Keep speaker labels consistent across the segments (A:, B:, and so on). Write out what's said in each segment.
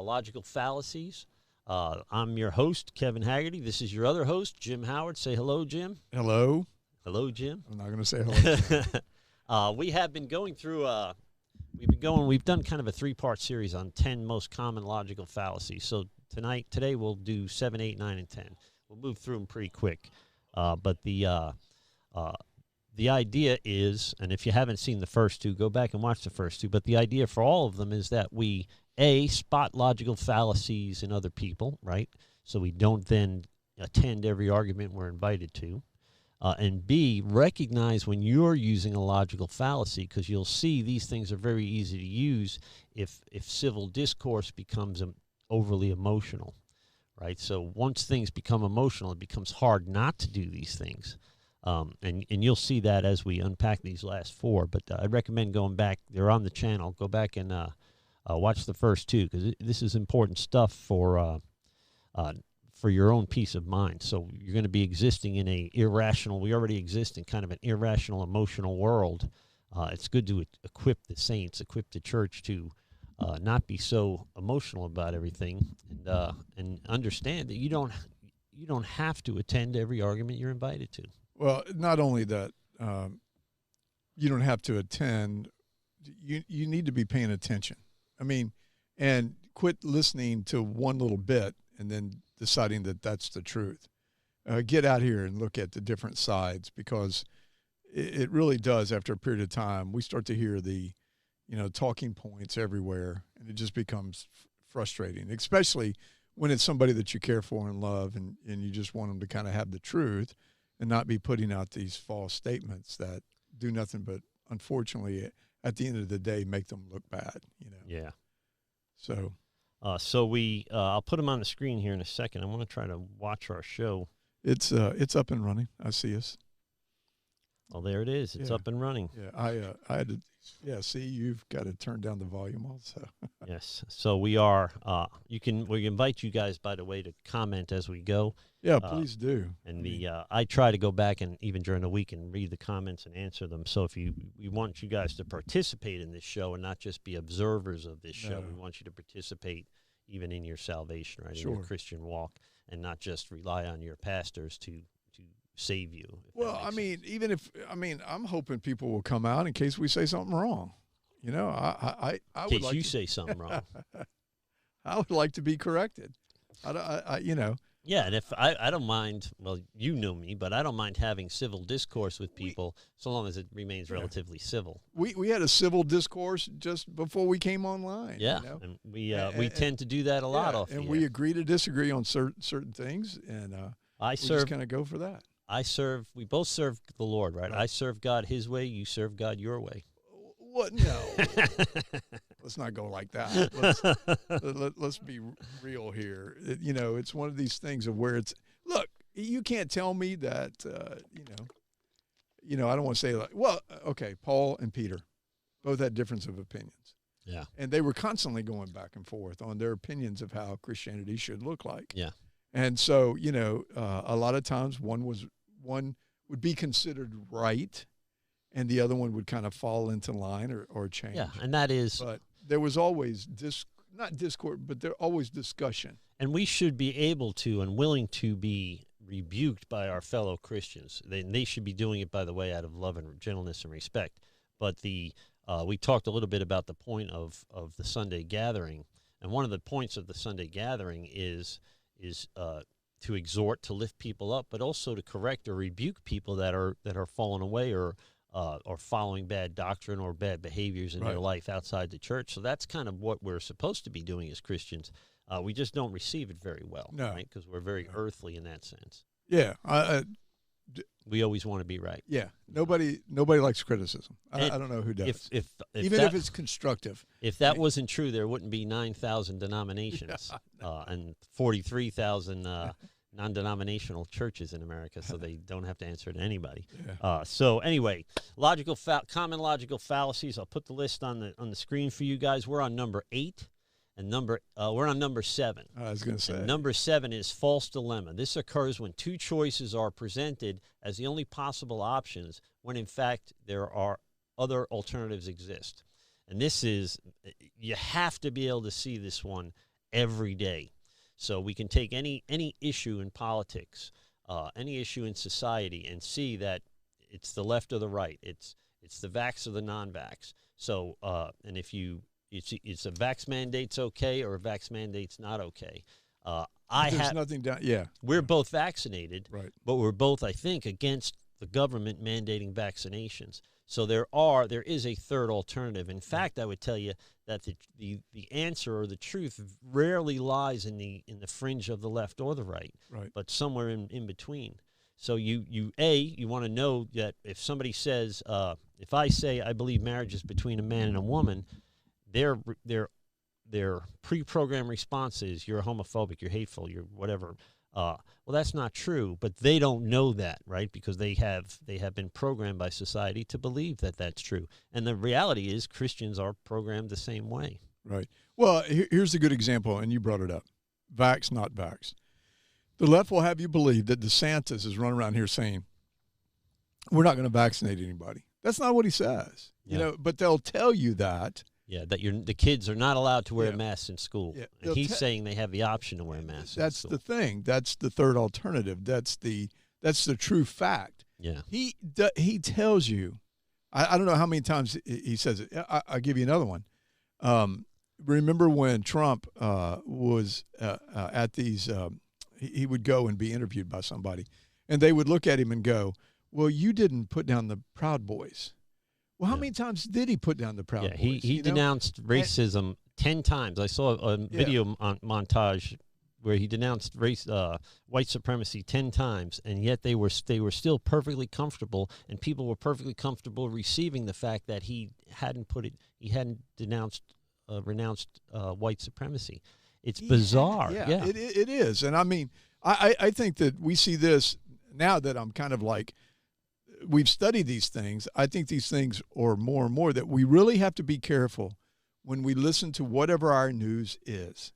A: Logical Fallacies. I'm your host, Kevin Haggerty. This is your other host, Jim Howard. Say hello, Jim.
B: Hello.
A: Hello, Jim.
B: I'm not going to say hello, Jim.
A: We have been going through, we've done kind of a three-part series on 10 most common logical fallacies. So today we'll do 7, 8, 9, and 10. We'll move through them pretty quick. But the idea is, and if you haven't seen the first two, go back and watch the first two. But the idea for all of them is that we, A, spot logical fallacies in other people, right? So we don't then attend every argument we're invited to. And B, recognize when you're using a logical fallacy, because you'll see these things are very easy to use if civil discourse becomes overly emotional, right? So once things become emotional, it becomes hard not to do these things. And you'll see that as we unpack these last four. But I'd recommend going back. They're on the channel. Go back and watch the first two, because this is important stuff for your own peace of mind. So you're going to be existing in we already exist in kind of an irrational, emotional world. It's good to equip the saints, equip the church to not be so emotional about everything, and understand that you don't have to attend every argument you're invited to.
B: Well, not only that, you don't have to attend. You need to be paying attention. I mean, and quit listening to one little bit and then deciding that that's the truth. Get out here and look at the different sides, because it really does. After a period of time, we start to hear the, talking points everywhere, and it just becomes frustrating, especially when it's somebody that you care for and love, and you just want them to kind of have the truth and not be putting out these false statements that do nothing but, unfortunately, at the end of the day, make them look bad.
A: Yeah.
B: So.
A: I'll put them on the screen here in a second. I want to try to watch our show.
B: It's up and running. I see us.
A: Oh, there it is. It's up and running.
B: Yeah, I had to. Yeah, see, you've got to turn down the volume also.
A: Yes. So we are. We invite you guys, by the way, to comment as we go.
B: Yeah, please do.
A: And I try to go back and even during the week and read the comments and answer them. So we want you guys to participate in this show and not just be observers of this show. We want you to participate even in your salvation, right?
B: Sure.
A: In your Christian walk, and not just rely on your pastors to save you.
B: Well, I'm hoping people will come out in case we say something wrong. I would
A: in case you say something wrong.
B: I would like to be corrected.
A: Yeah, and if I don't mind, well, you know me, but I don't mind having civil discourse with people so long as it remains relatively civil.
B: We had a civil discourse just before we came online.
A: Yeah, and we tend to do that a lot off
B: and
A: the
B: we
A: air.
B: agree to disagree on certain things, and we just kind of go for that.
A: We both serve the Lord, right? I serve God His way, you serve God your way.
B: What? No. Let's not go like that. Let's be real here. It's one of these things of where look, you can't tell me that, I don't want to say okay, Paul and Peter both had difference of opinions.
A: Yeah. And
B: they were constantly going back and forth on their opinions of how Christianity should look like.
A: Yeah. And
B: so, a lot of times one would be considered right, and the other one would kind of fall into line or change.
A: Yeah, and that is.
B: But there was always not discord, but there always discussion.
A: And we should be able to and willing to be rebuked by our fellow Christians. They should be doing it, by the way, out of love and gentleness and respect. But we talked a little bit about the point of the Sunday gathering, and one of the points of the Sunday gathering is to exhort, to lift people up, but also to correct or rebuke people that are falling away or following bad doctrine or bad behaviors in their life outside the church. So that's kind of what we're supposed to be doing as Christians. We just don't receive it very well, right? Because we're very earthly in that sense.
B: Yeah,
A: we always want to be right.
B: Yeah, nobody likes criticism. I don't know who does. Even if it's constructive.
A: If that wasn't true, there wouldn't be 9,000 denominations and 43,000 non-denominational churches in America, so they don't have to answer to anybody. Yeah. So anyway, common logical fallacies. I'll put the list on the screen for you guys. We're on number 8. And we're on number 7.
B: I was going to say.
A: And number 7 is false dilemma. This occurs when two choices are presented as the only possible options, when in fact there are other alternatives exist. And this is, you have to be able to see this one every day. So we can take any issue in politics, any issue in society, and see that it's the left or the right. It's the vax or the non-vax. So and if it's a vax mandate's okay or a vax mandate's not okay.
B: There's nothing down. Yeah,
A: we're both vaccinated,
B: right?
A: But we're both, I think, against the government mandating vaccinations. So there is a third alternative. In fact, I would tell you that the answer or the truth rarely lies in the fringe of the left or the right, but somewhere in between. So you want to know that if somebody says, if I say I believe marriage is between a man and a woman, their pre-programmed response is you're homophobic, you're hateful, you're whatever. Well, that's not true, but they don't know that, right? Because they have been programmed by society to believe that that's true. And the reality is Christians are programmed the same way.
B: Right. Well, here's a good example, and you brought it up. Vax, not vax. The left will have you believe that DeSantis is running around here saying, we're not going to vaccinate anybody. That's not what he says.
A: Yeah.
B: But they'll tell you that.
A: Yeah, that the kids are not allowed to wear masks in school.
B: Yeah.
A: And he's saying they have the option to wear masks.
B: That's the thing. That's the third alternative. That's the true fact.
A: Yeah.
B: He tells you. I don't know how many times he says it. I'll give you another one. Remember when Trump was at these? He would go and be interviewed by somebody, and they would look at him and go, "Well, you didn't put down the Proud Boys." Well, how many times did he put down the Proud Boys?
A: He denounced racism 10 times. I saw a video montage where he denounced white supremacy 10 times, and yet they were still perfectly comfortable, and people were perfectly comfortable receiving the fact that he hadn't renounced white supremacy. It's bizarre. Yeah.
B: It is. And I mean, I think that we see this now that I'm kind of like, we've studied these things. I think these things are more and more that we really have to be careful when we listen to whatever our news is.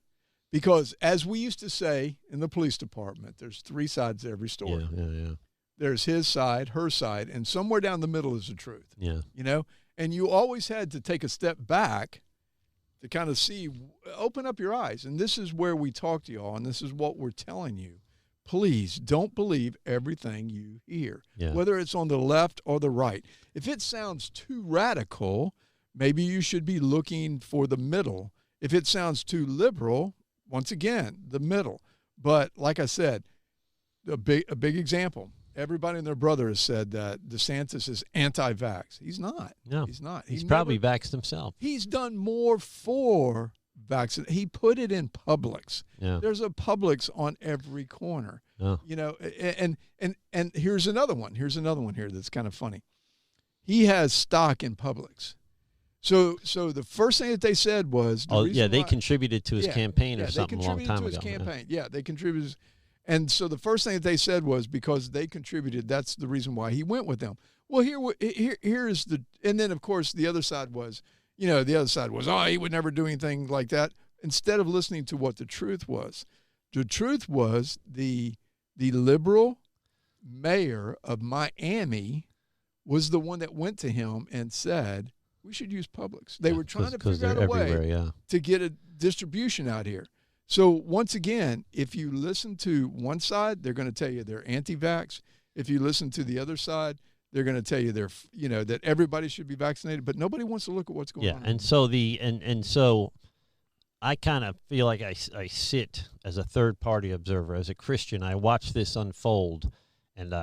B: Because as we used to say in the police department, there's 3 sides to every story.
A: Yeah.
B: There's his side, her side, and somewhere down the middle is the truth.
A: Yeah.
B: And you always had to take a step back to kind of see, open up your eyes. And this is where we talk to y'all, and this is what we're telling you. Please don't believe everything you hear, whether it's on the left or the right. If it sounds too radical, maybe you should be looking for the middle. If it sounds too liberal, once again, the middle. But like I said, a big example. Everybody and their brother has said that DeSantis is anti-vax. He's not.
A: No,
B: he's not.
A: He's probably vaxxed himself.
B: He's done more for vaccine. He put it in Publix.
A: Yeah.
B: There's a Publix on every corner.
A: Oh.
B: And here's another one. Here's another one here that's kind of funny. He has stock in Publix. So the first thing that they said was,
A: they contributed to his campaign or something a long time ago.
B: They contributed to his campaign. Yeah, they contributed. And so the first thing that they said was because they contributed, that's the reason why he went with them. Well, here's the, and then of course the other side was, he would never do anything like that. Instead of listening to what the truth was the liberal mayor of Miami was the one that went to him and said, we should use Publix. They were trying to figure out a way to get a distribution out here. So once again, if you listen to one side, they're going to tell you they're anti-vax. If you listen to the other side, they're going to tell you that everybody should be vaccinated, but nobody wants to look at what's going on.
A: Yeah, and so so I kind of feel like I sit as a third-party observer, as a Christian. I watch this unfold, and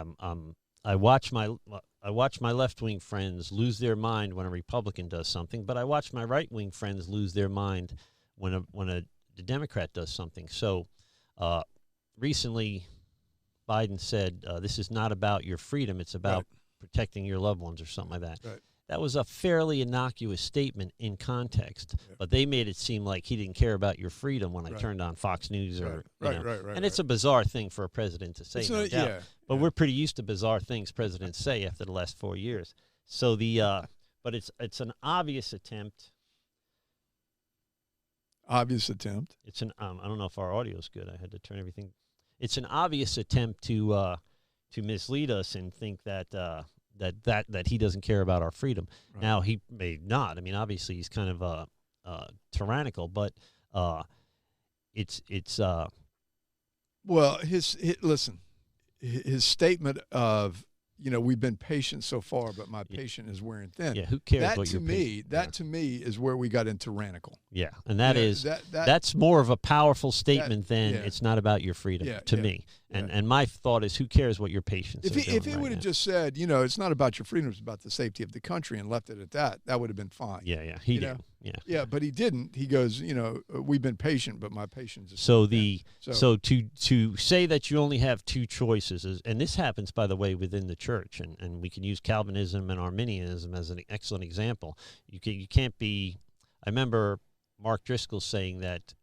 A: I watch my left-wing friends lose their mind when a Republican does something, but I watch my right-wing friends lose their mind when a Democrat does something. So recently, Biden said, this is not about your freedom, it's about protecting your loved ones or something like that. Right. That was a fairly innocuous statement in context, but they made it seem like he didn't care about your freedom when I turned on Fox News. And it's a bizarre thing for a president to say, no doubt. But we're pretty used to bizarre things presidents say after the last 4 years. So but it's an obvious attempt.
B: Obvious attempt.
A: It's an I don't know if our audio is good. I had to turn everything. It's an obvious attempt to mislead us and think that that he doesn't care about our freedom. Right. Now he may not. I mean, obviously he's kind of tyrannical, but
B: Well, listen, his statement of, we've been patient so far, but my patience is wearing thin.
A: Yeah, who cares
B: that
A: what
B: to
A: you're
B: me, That to me is where we got into tyrannical.
A: Yeah, and that's more of a powerful statement than it's not about your freedom to me. And my thought is, who cares what your patience is?
B: If he would have just said, it's not about your freedom, it's about the safety of the country, and left it at that, that would have been fine.
A: Yeah, he did.
B: Yeah, but he didn't. He goes, we've been patient, but my patience is
A: so to say that you only have two choices is, and this happens, by the way, within the church, and we can use Calvinism and Arminianism as an excellent example. You can't be. I remember Mark Driscoll saying that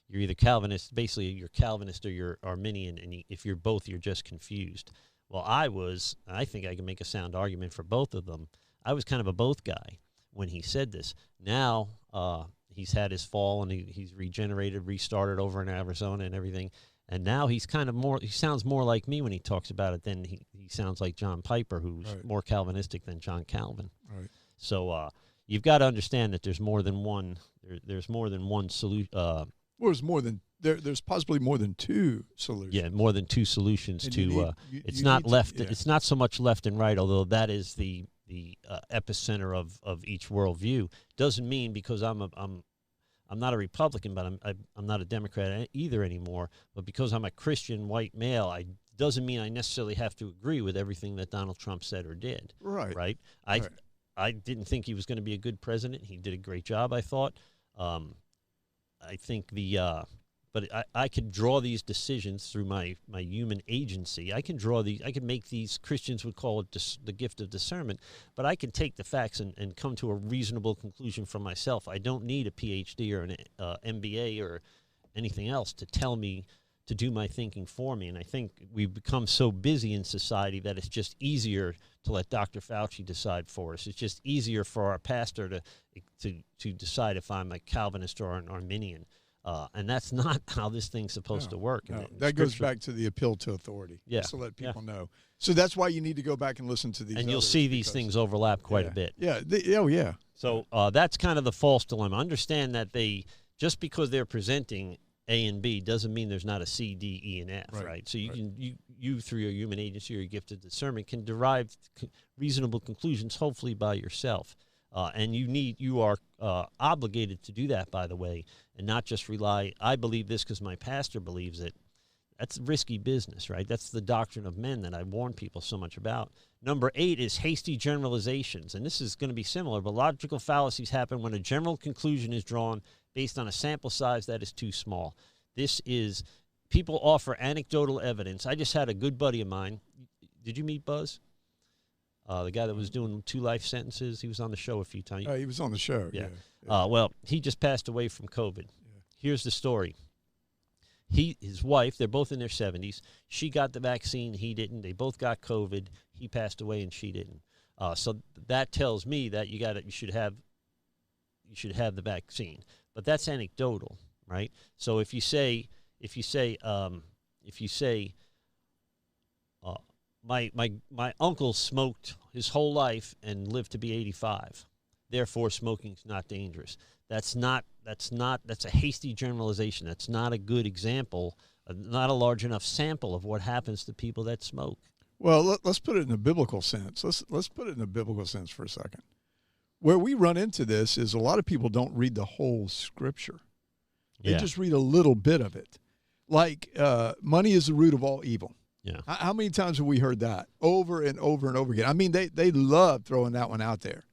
A: you're either Calvinist, basically you're Calvinist or you're Arminian, and if you're both, you're just confused. Well, I think I can make a sound argument for both of them. I was kind of a both guy when he said this. Now he's had his fall, and he's regenerated, restarted over in Arizona and everything. And now he sounds more like me when he talks about it than he sounds like John Piper, who's more Calvinistic than John Calvin.
B: Right.
A: So you've got to understand that there's more than one. There's more than one solution.
B: There's possibly more than two solutions.
A: Yeah, more than two solutions to. It's not so much left and right, although that is the epicenter of each worldview. Doesn't mean because I'm not a Republican, but I'm not a Democrat either anymore. But because I'm a Christian white male, doesn't mean I necessarily have to agree with everything that Donald Trump said or did.
B: Right.
A: I didn't think he was going to be a good president. He did a great job, I thought. I think but I could draw these decisions through my human agency. I can make these, Christians would call it the gift of discernment, but I can take the facts and come to a reasonable conclusion for myself. I don't need a PhD or an MBA or anything else to tell me to do my thinking for me. And I think we've become so busy in society that it's just easier to let Dr. Fauci decide for us. It's just easier for our pastor to decide if I'm a Calvinist or an Arminian. And that's not how this thing's supposed to work.
B: No. That goes back to the appeal to authority.
A: Yeah.
B: Just to let people know. So that's why you need to go back and listen to these.
A: And you'll see these things overlap quite a bit.
B: Yeah.
A: So that's kind of the false dilemma. Understand that just because they're presenting A and B doesn't mean there's not a C, D, E, and F, right? So you through your human agency or your gift of discernment can derive reasonable conclusions, hopefully by yourself. And you are obligated to do that, by the way, and not just rely, I believe this because my pastor believes it. That's risky business, right? That's the doctrine of men that I warn people so much about. Number 8 is hasty generalizations, and this is going to be similar, but logical fallacies happen when a general conclusion is drawn based on a sample size that is too small. People offer anecdotal evidence. I just had a good buddy of mine. Did you meet Buzz? The guy that was doing 2 life sentences, he was on the show a few times.
B: He was on the show, yeah.
A: Well, he just passed away from COVID. Yeah. Here's the story. His wife, they're both in their 70s. She got the vaccine, he didn't. They both got COVID. He passed away and she didn't. So that tells me that you should have the vaccine. But that's anecdotal, right? So if you say my uncle smoked his whole life and lived to be 85. Therefore, smoking's not dangerous. That's a hasty generalization. That's not a good example, not a large enough sample of what happens to people that smoke.
B: Well, let's put it in a biblical sense. Let's put it in a biblical sense for a second. Where we run into this is a lot of people don't read the whole scripture. They just read a little bit of it. Like money is the root of all evil.
A: Yeah.
B: How many times have we heard that over and over and over again? I mean, they love throwing that one out there.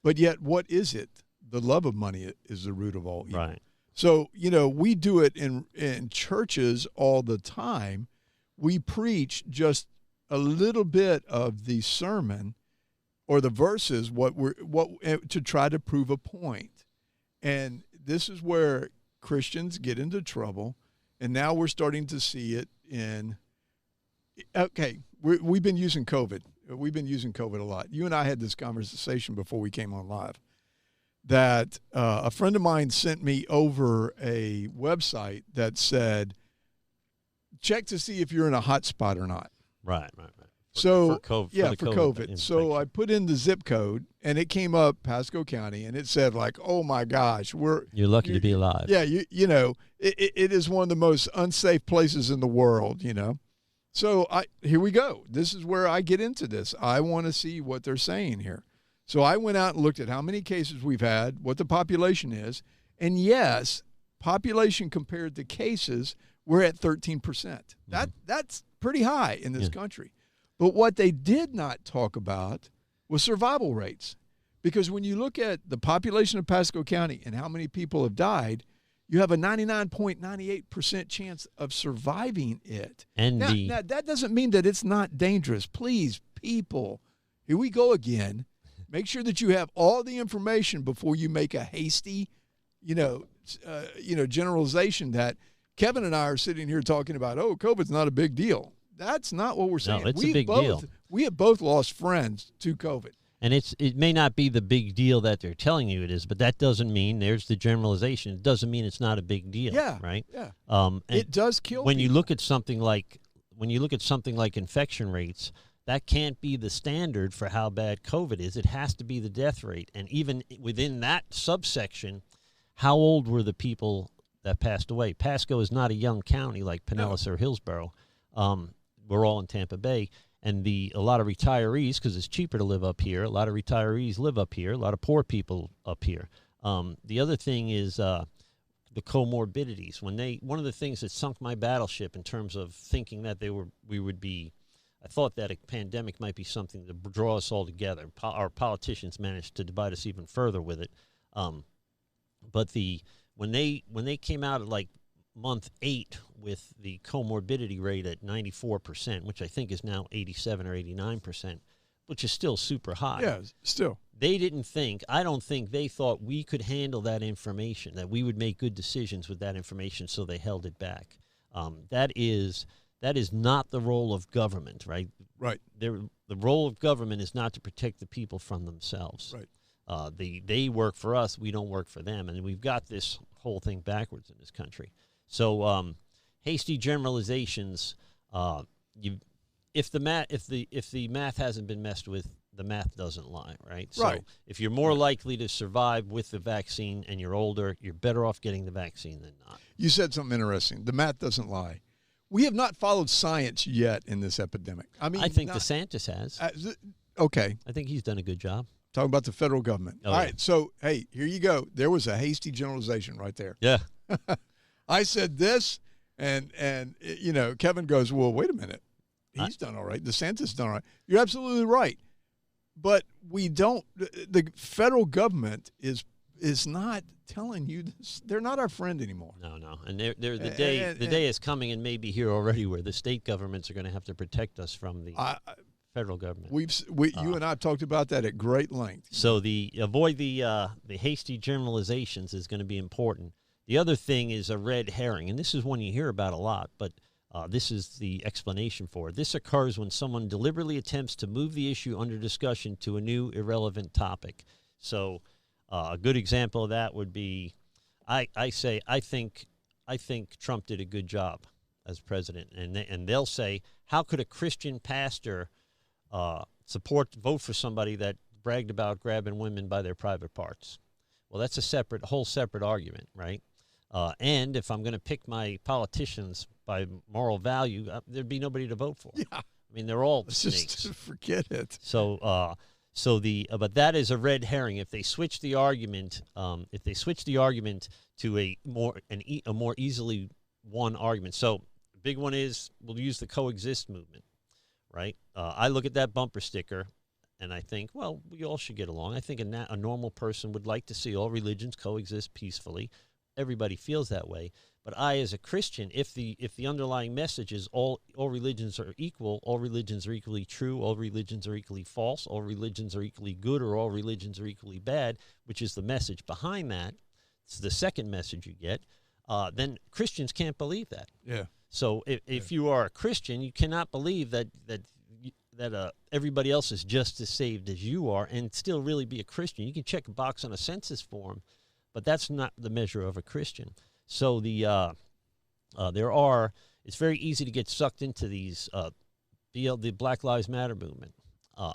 B: But yet, what is it? The love of money is the root of all evil.
A: Right.
B: So, we do it in churches all the time. We preach just a little bit of the sermon or the verses to try to prove a point. And this is where Christians get into trouble. And now we're starting to see it we've been using COVID. We've been using COVID a lot. You and I had this conversation before we came on live that a friend of mine sent me over a website that said, check to see if you're in a hot spot or not.
A: Right.
B: So
A: for
B: yeah,
A: the
B: for COVID. So
A: infection.
B: I put in the zip code, and it came up Pasco County, and it said like, "Oh my gosh,
A: You're lucky to be alive."
B: Yeah, you know, it is one of the most unsafe places in the world. You know, so here we go. This is where I get into this. I want to see what they're saying here. So I went out and looked at how many cases we've had, what the population is, and yes, population compared to cases, we're at 13%. That's pretty high in this country. But what they did not talk about was survival rates. Because when you look at the population of Pasco County and how many people have died, you have a 99.98% chance of surviving it.
A: And
B: now, that doesn't mean that it's not dangerous. Please, people, here we go again. Make sure that you have all the information before you make a hasty, generalization that Kevin and I are sitting here talking about, oh, COVID's not a big deal. That's not what we're saying.
A: No, it's a big deal.
B: We have both lost friends to COVID.
A: And it may not be the big deal that they're telling you it is, but that doesn't mean, there's the generalization. It doesn't mean it's not a big deal.
B: Yeah.
A: Right.
B: Yeah.
A: It
B: does kill.
A: When
B: people.
A: you look at something like infection rates, that can't be the standard for how bad COVID is. It has to be the death rate. And even within that subsection, how old were the people that passed away? Pasco is not a young county like Pinellas or Hillsborough. We're all in Tampa Bay. And a lot of retirees, because it's cheaper to live up here, a lot of retirees live up here, a lot of poor people up here. The other thing is the comorbidities. One of the things that sunk my battleship in terms of thinking that I thought that a pandemic might be something to draw us all together. Our politicians managed to divide us even further with it. But when they came out at like month 8 with the comorbidity rate at 94%, which I think is now 87 or 89%, which is still super high.
B: Yeah, still.
A: I don't think they thought we could handle that information, that we would make good decisions with that information, so they held it back. That is not the role of government, right?
B: Right.
A: The role of government is not to protect the people from themselves.
B: Right.
A: They work for us, we don't work for them, and we've got this whole thing backwards in this country. So hasty generalizations. If the math hasn't been messed with, the math doesn't lie, right? So if you're more likely to survive with the vaccine and you're older, you're better off getting the vaccine than not.
B: You said something interesting. The math doesn't lie. We have not followed science yet in this epidemic. I think
A: DeSantis has.
B: Okay.
A: I think he's done a good job.
B: Talking about the federal government. All right. So, hey, here you go. There was a hasty generalization right there.
A: Yeah.
B: I said this, and Kevin goes, well, wait a minute. He's done all right. DeSantis done all right. You're absolutely right. But we don't – the federal government is not telling you this. They're not our friend anymore.
A: No. And the day is coming and maybe here already where the state governments are going to have to protect us from the federal government.
B: You and I talked about that at great length.
A: So avoid the hasty generalizations is going to be important. The other thing is a red herring, and this is one you hear about a lot, but this is the explanation for it. This occurs when someone deliberately attempts to move the issue under discussion to a new irrelevant topic. So a good example of that would be, I think Trump did a good job as president, and they'll say, how could a Christian pastor vote for somebody that bragged about grabbing women by their private parts? Well, that's a whole separate argument, right? And if I'm going to pick my politicians by moral value, there'd be nobody to vote for.
B: Yeah.
A: I mean, they're all snakes.
B: Just forget it.
A: So, but that is a red herring. If they switch the argument, to a more easily won argument. So, the big one is we'll use the coexist movement, right? I look at that bumper sticker, and I think, well, we all should get along. I think a normal person would like to see all religions coexist peacefully. Everybody feels that way. But I, as a Christian, if the underlying message is all religions are equal, all religions are equally true, all religions are equally false, all religions are equally good, or all religions are equally bad, which is the message behind that, it's the second message you get, then Christians can't believe that.
B: Yeah.
A: So if you are a Christian, you cannot believe that everybody else is just as saved as you are and still really be a Christian. You can check a box on a census form, but that's not the measure of a Christian. So it's very easy to get sucked into these the Black Lives Matter movement.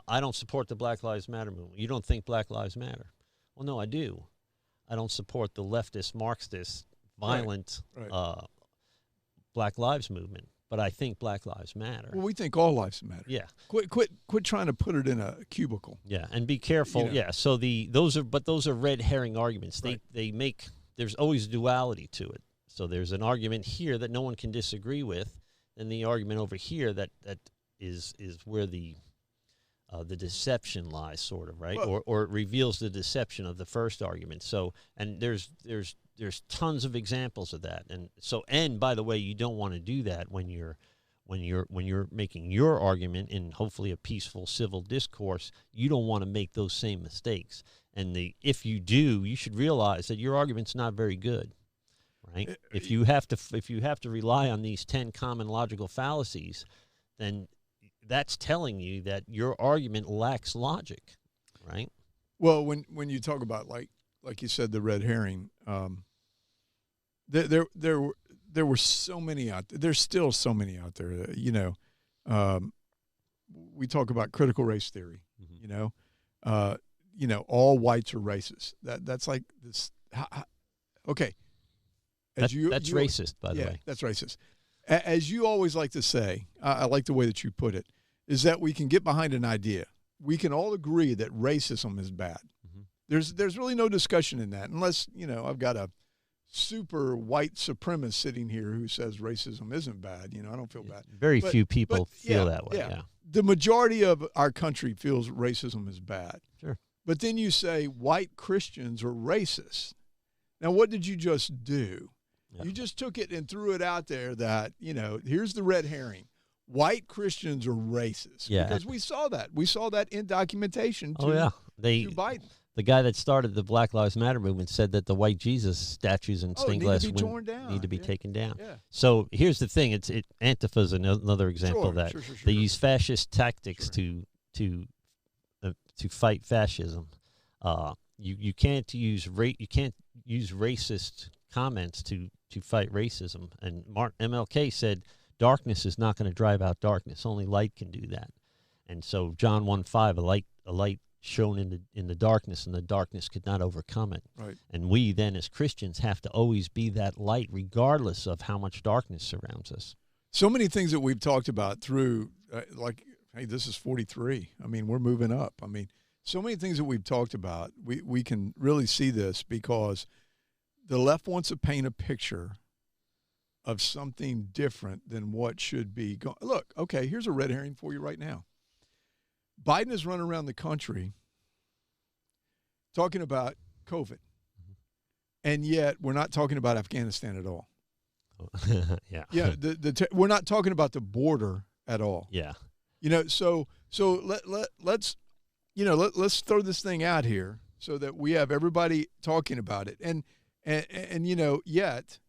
A: I don't support the Black Lives Matter movement. You don't think Black Lives matter? Well, no, I do. I don't support the leftist, Marxist, violent Black Lives movement, but I think Black Lives matter.
B: Well, we think all lives matter.
A: Yeah.
B: Quit trying to put it in a cubicle.
A: Yeah, and be careful. Yeah. So those are red herring arguments. They make, there's always duality to it. So there's an argument here that no one can disagree with, and the argument over here that is where the deception lies, sort of, right?
B: Well,
A: or it reveals the deception of the first argument. So, and there's tons of examples of that. And by the way, you don't want to do that when you're making your argument in hopefully a peaceful civil discourse. You don't want to make those same mistakes. And if you do, you should realize that your argument's not very good, right? If you have to rely on these 10 common logical fallacies, then that's telling you that your argument lacks logic, right?
B: Well, when you talk about like you said, the red herring, there were so many out there. There's still so many out there. We talk about critical race theory. All whites are racist. That's like this. Okay,
A: that's racist, by the way.
B: That's racist. As you always like to say, I like the way that you put it, is that we can get behind an idea. We can all agree that racism is bad. Mm-hmm. There's really no discussion in that, unless, I've got a super white supremacist sitting here who says racism isn't bad. I don't feel bad.
A: Very few people feel that way. Yeah.
B: The majority of our country feels racism is bad.
A: Sure.
B: But then you say white Christians are racist. Now, what did you just do? Yeah. You just took it and threw it out there that, here's the red herring. White Christians are racist.
A: Yeah.
B: Because we saw that. We saw that in documentation to Biden.
A: The guy that started the Black Lives Matter movement said that the white Jesus statues and stained glass need to be taken down. Yeah. So here's the thing. Antifa is another example of that. Sure. They use fascist tactics to fight fascism. You can't use racist comments to fight racism. And MLK said darkness is not going to drive out darkness. Only light can do that. And so John 1:5, a light shone in the darkness, and the darkness could not overcome it. Right. And we then as Christians have to always be that light, regardless of how much darkness surrounds us.
B: So many things that we've talked about through, hey, this is 43. I mean, we're moving up. I mean, so many things that we've talked about, we can really see this because the left wants to paint a picture of something different than what should be. Look, okay, here's a red herring for you right now. Biden is running around the country talking about COVID, and yet we're not talking about Afghanistan at all.
A: Yeah.
B: Yeah, we're not talking about the border at all.
A: Yeah.
B: So let's throw this thing out here so that we have everybody talking about it. And yet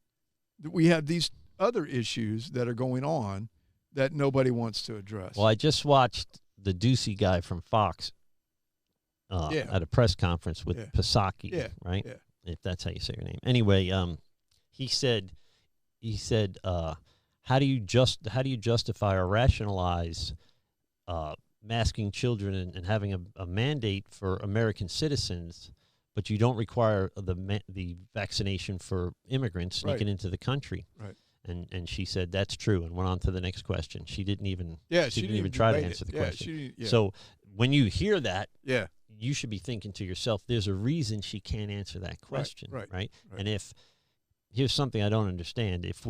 B: we have these other issues that are going on that nobody wants to address.
A: Well, I just watched the Ducey guy from Fox at a press conference with Psaki, right? Yeah. If that's how you say your name. Anyway, he said, how do you justify or rationalize masking children and having a mandate for American citizens, but you don't require the vaccination for immigrants sneaking into the country? Right. And she said that's true, and went on to the next question. She didn't even try to answer the question. So when you hear that, you should be thinking to yourself, there's a reason she can't answer that question, right? And here's something I don't understand. If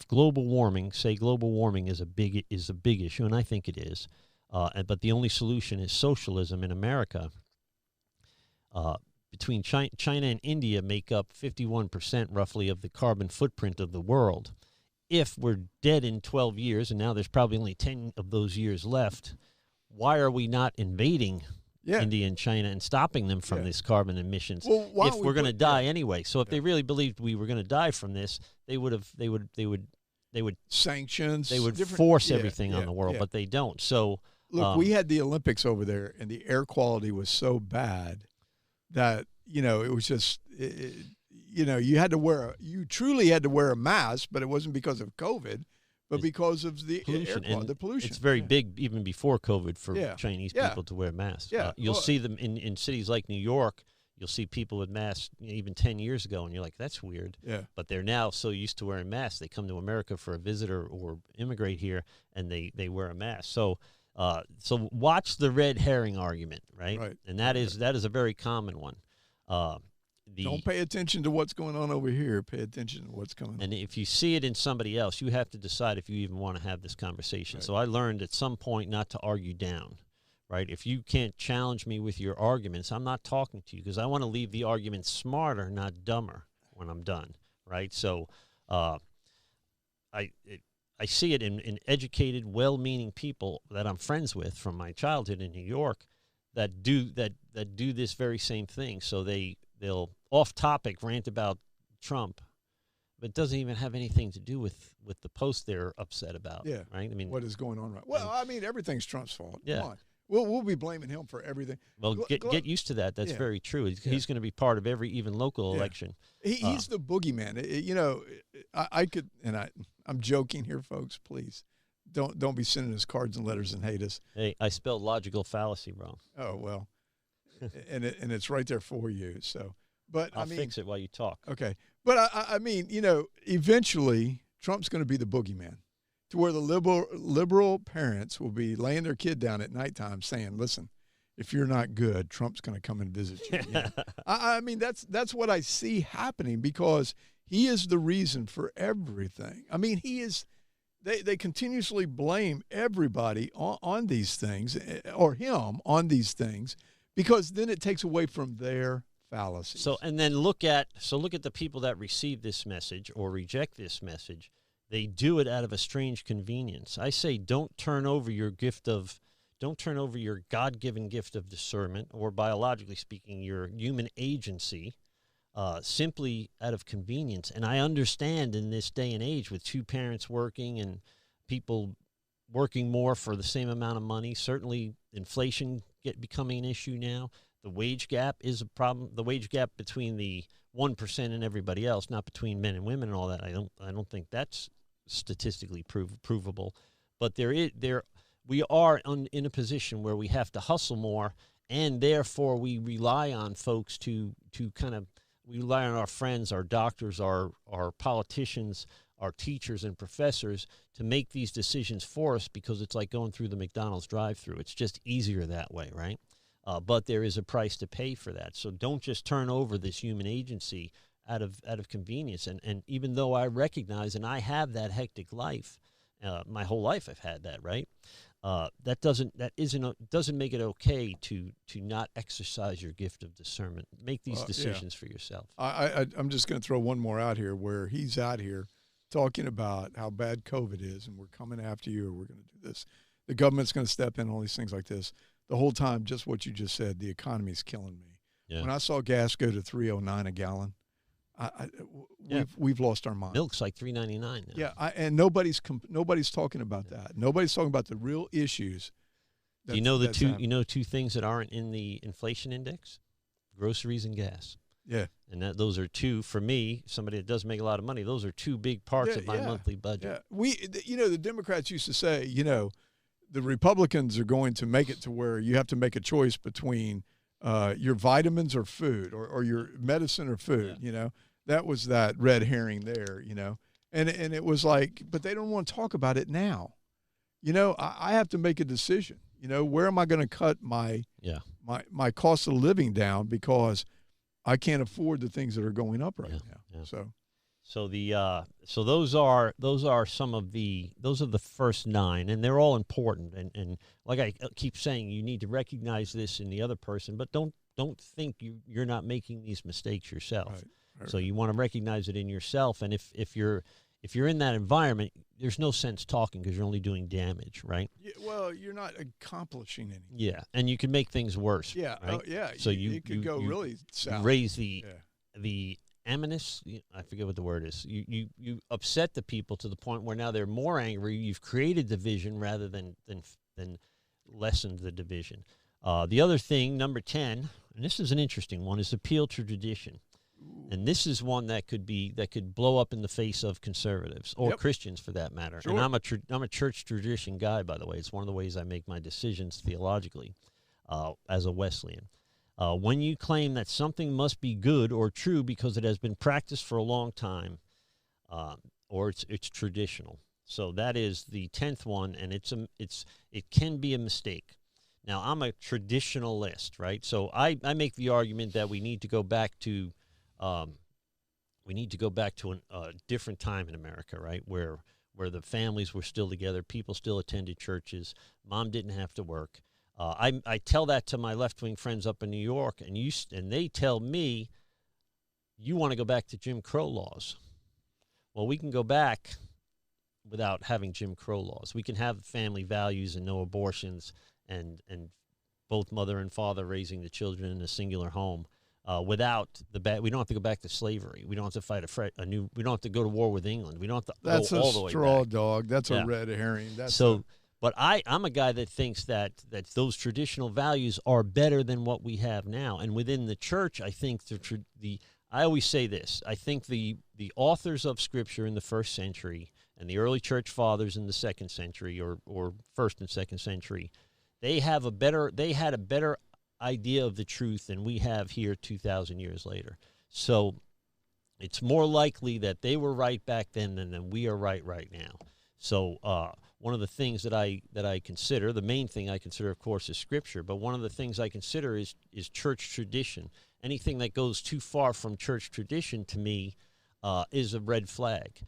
A: global warming is a big issue, and I think it is, but the only solution is socialism in America. Between China and India make up 51% roughly of the carbon footprint of the world. If we're dead in 12 years, and now there's probably only 10 of those years left, why are we not invading India and China and stopping them from this carbon emissions if we're going to die anyway? So if they really believed we were going to die from this, they would
B: sanctions.
A: They would force everything on the world, but they don't. So
B: look, we had the Olympics over there, and the air quality was so bad that it was just you truly had to wear a mask, but it wasn't because of COVID, but because of the
A: pollution
B: air quality, the pollution.
A: It's very big even before COVID for
B: Yeah.
A: Chinese
B: Yeah.
A: people to wear masks.
B: Yeah.
A: You'll
B: Well,
A: see them in cities like New York. You'll see people with masks even 10 years ago, and you're like, that's weird.
B: Yeah.
A: But they're now so used to wearing masks. They come to America for a visitor or immigrate here, and they wear a mask. So watch the red herring argument, right?
B: Right.
A: And that is a very common one.
B: Don't pay attention to what's going on over here. Pay attention to what's going on.
A: And if you see it in somebody else, you have to decide if you even want to have this conversation.
B: Right.
A: So I learned at some point not to argue down, right? If you can't challenge me with your arguments, I'm not talking to you because I want to leave the argument smarter, not dumber when I'm done, right? So I see it in educated, well-meaning people that I'm friends with from my childhood in New York that do this very same thing. So they'll off-topic rant about Trump, but it doesn't even have anything to do with the post they're upset about.
B: Yeah.
A: Right. I mean,
B: what is going on right? Well, I mean, everything's Trump's fault.
A: Yeah.
B: Come on. We'll be blaming him for everything.
A: Well, get used to that. That's
B: Yeah.
A: very true. He's going to be part of every even local election.
B: He's the boogeyman. You know, I could, and I'm joking here, folks. Please don't be sending us cards and letters and hate us.
A: Hey, I spelled logical fallacy wrong.
B: Oh well, and it's right there for you. So, but
A: I'll fix it while you talk.
B: Okay, but I mean, you know, eventually Trump's going to be the boogeyman, to where the liberal parents will be laying their kid down at nighttime saying, "Listen, if you're not good, Trump's going to come and visit you." You know? I mean, that's what I see happening because he is the reason for everything. I mean, he is. They continuously blame everybody on these things, or him on these things, because then it takes away from their fallacies.
A: So look at the people that receive this message or reject this message. They do it out of a strange convenience. I say don't turn over your God-given gift of discernment, or biologically speaking, your human agency, simply out of convenience. And I understand in this day and age with two parents working and people working more for the same amount of money, certainly inflation becoming an issue now. The wage gap is a problem. The wage gap between the 1% and everybody else, not between men and women and all that. I don't think that's statistically provable. But we are in a position where we have to hustle more, and therefore we rely on folks we rely on our friends, our doctors, our politicians, our teachers and professors to make these decisions for us, because it's like going through the McDonald's drive-through. It's just easier that way, right? But there is a price to pay for that. So don't just turn over this human agency out of convenience. And even though I recognize, and I have that hectic life, my whole life I've had that, right? That doesn't make it okay to not exercise your gift of discernment. Make these decisions for yourself.
B: I'm just going to throw one more out here, where he's out here talking about how bad COVID is, and we're coming after you, or we're going to do this. The government's going to step in, all these things like this. The whole time, just what you just said, the economy's killing me. Yeah. When I saw gas go to $3.09 a gallon, we've lost our mind.
A: Milk's like $3.99 now.
B: Yeah, and nobody's talking about that. Nobody's talking about the real issues.
A: You know two things that aren't in the inflation index? Groceries and gas.
B: Yeah,
A: and those are two, for me, somebody that does make a lot of money. Those are two big parts of my monthly budget.
B: Yeah, the Democrats used to say, the Republicans are going to make it to where you have to make a choice between your vitamins or food, or your medicine or food. Yeah. That was that red herring there. And it was like, but they don't want to talk about it now. I have to make a decision. Where am I going to cut my cost of living down, because I can't afford the things that are going up right now. Yeah.
A: So those are the first 9, and they're all important. And like I keep saying, you need to recognize this in the other person, but don't think you're not making these mistakes yourself. Right. So you want to recognize it in yourself, and if you're in that environment, there's no sense talking, because you're only doing damage, right?
B: Yeah, well, you're not accomplishing anything.
A: Yeah, and you can make things worse.
B: Yeah,
A: right?
B: So you could go really south.
A: Raise the aminus, I forget what the word is. You upset the people to the point where now they're more angry. You've created division rather than lessened the division. The other thing, number 10, and this is an interesting one, is appeal to tradition. And this is one that could blow up in the face of conservatives or Christians, for that matter.
B: Sure.
A: And I'm a church tradition guy, by the way. It's one of the ways I make my decisions theologically as a Wesleyan. When you claim that something must be good or true because it has been practiced for a long time, or it's traditional. So that is the 10th one, and it can be a mistake. Now, I'm a traditionalist, right? So I make the argument that we need to go back to a different time in America, right, where the families were still together, people still attended churches, mom didn't have to work. I tell that to my left-wing friends up in New York, and they tell me, you want to go back to Jim Crow laws. Well, we can go back without having Jim Crow laws. We can have family values and no abortions, and both mother and father raising the children in a singular home. Without we don't have to go back to slavery. We don't have to fight we don't have to go to war with England. We don't have to go all the way back.
B: That's a straw dog. That's a red herring.
A: But I'm a guy that thinks that those traditional values are better than what we have now. And within the church, I think I always say this. I think the authors of Scripture in the first century and the early church fathers in the second century or first and second century, they had a better idea of the truth than we have here 2,000 years later. So it's more likely that they were right back then than we are right now. So one of the things that I consider, the main thing I consider, of course, is Scripture, but one of the things I consider is church tradition. Anything that goes too far from church tradition, to me, is a red flag.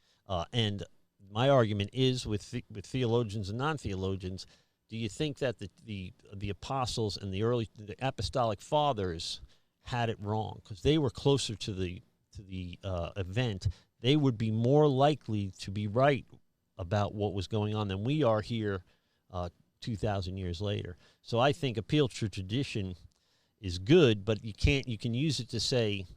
A: And my argument is with theologians and non-theologians. Do you think that the apostles and the apostolic fathers had it wrong because they were closer to the event? They would be more likely to be right about what was going on than we are here 2,000 years later. So I think appeal to tradition is good, but you can use it to say,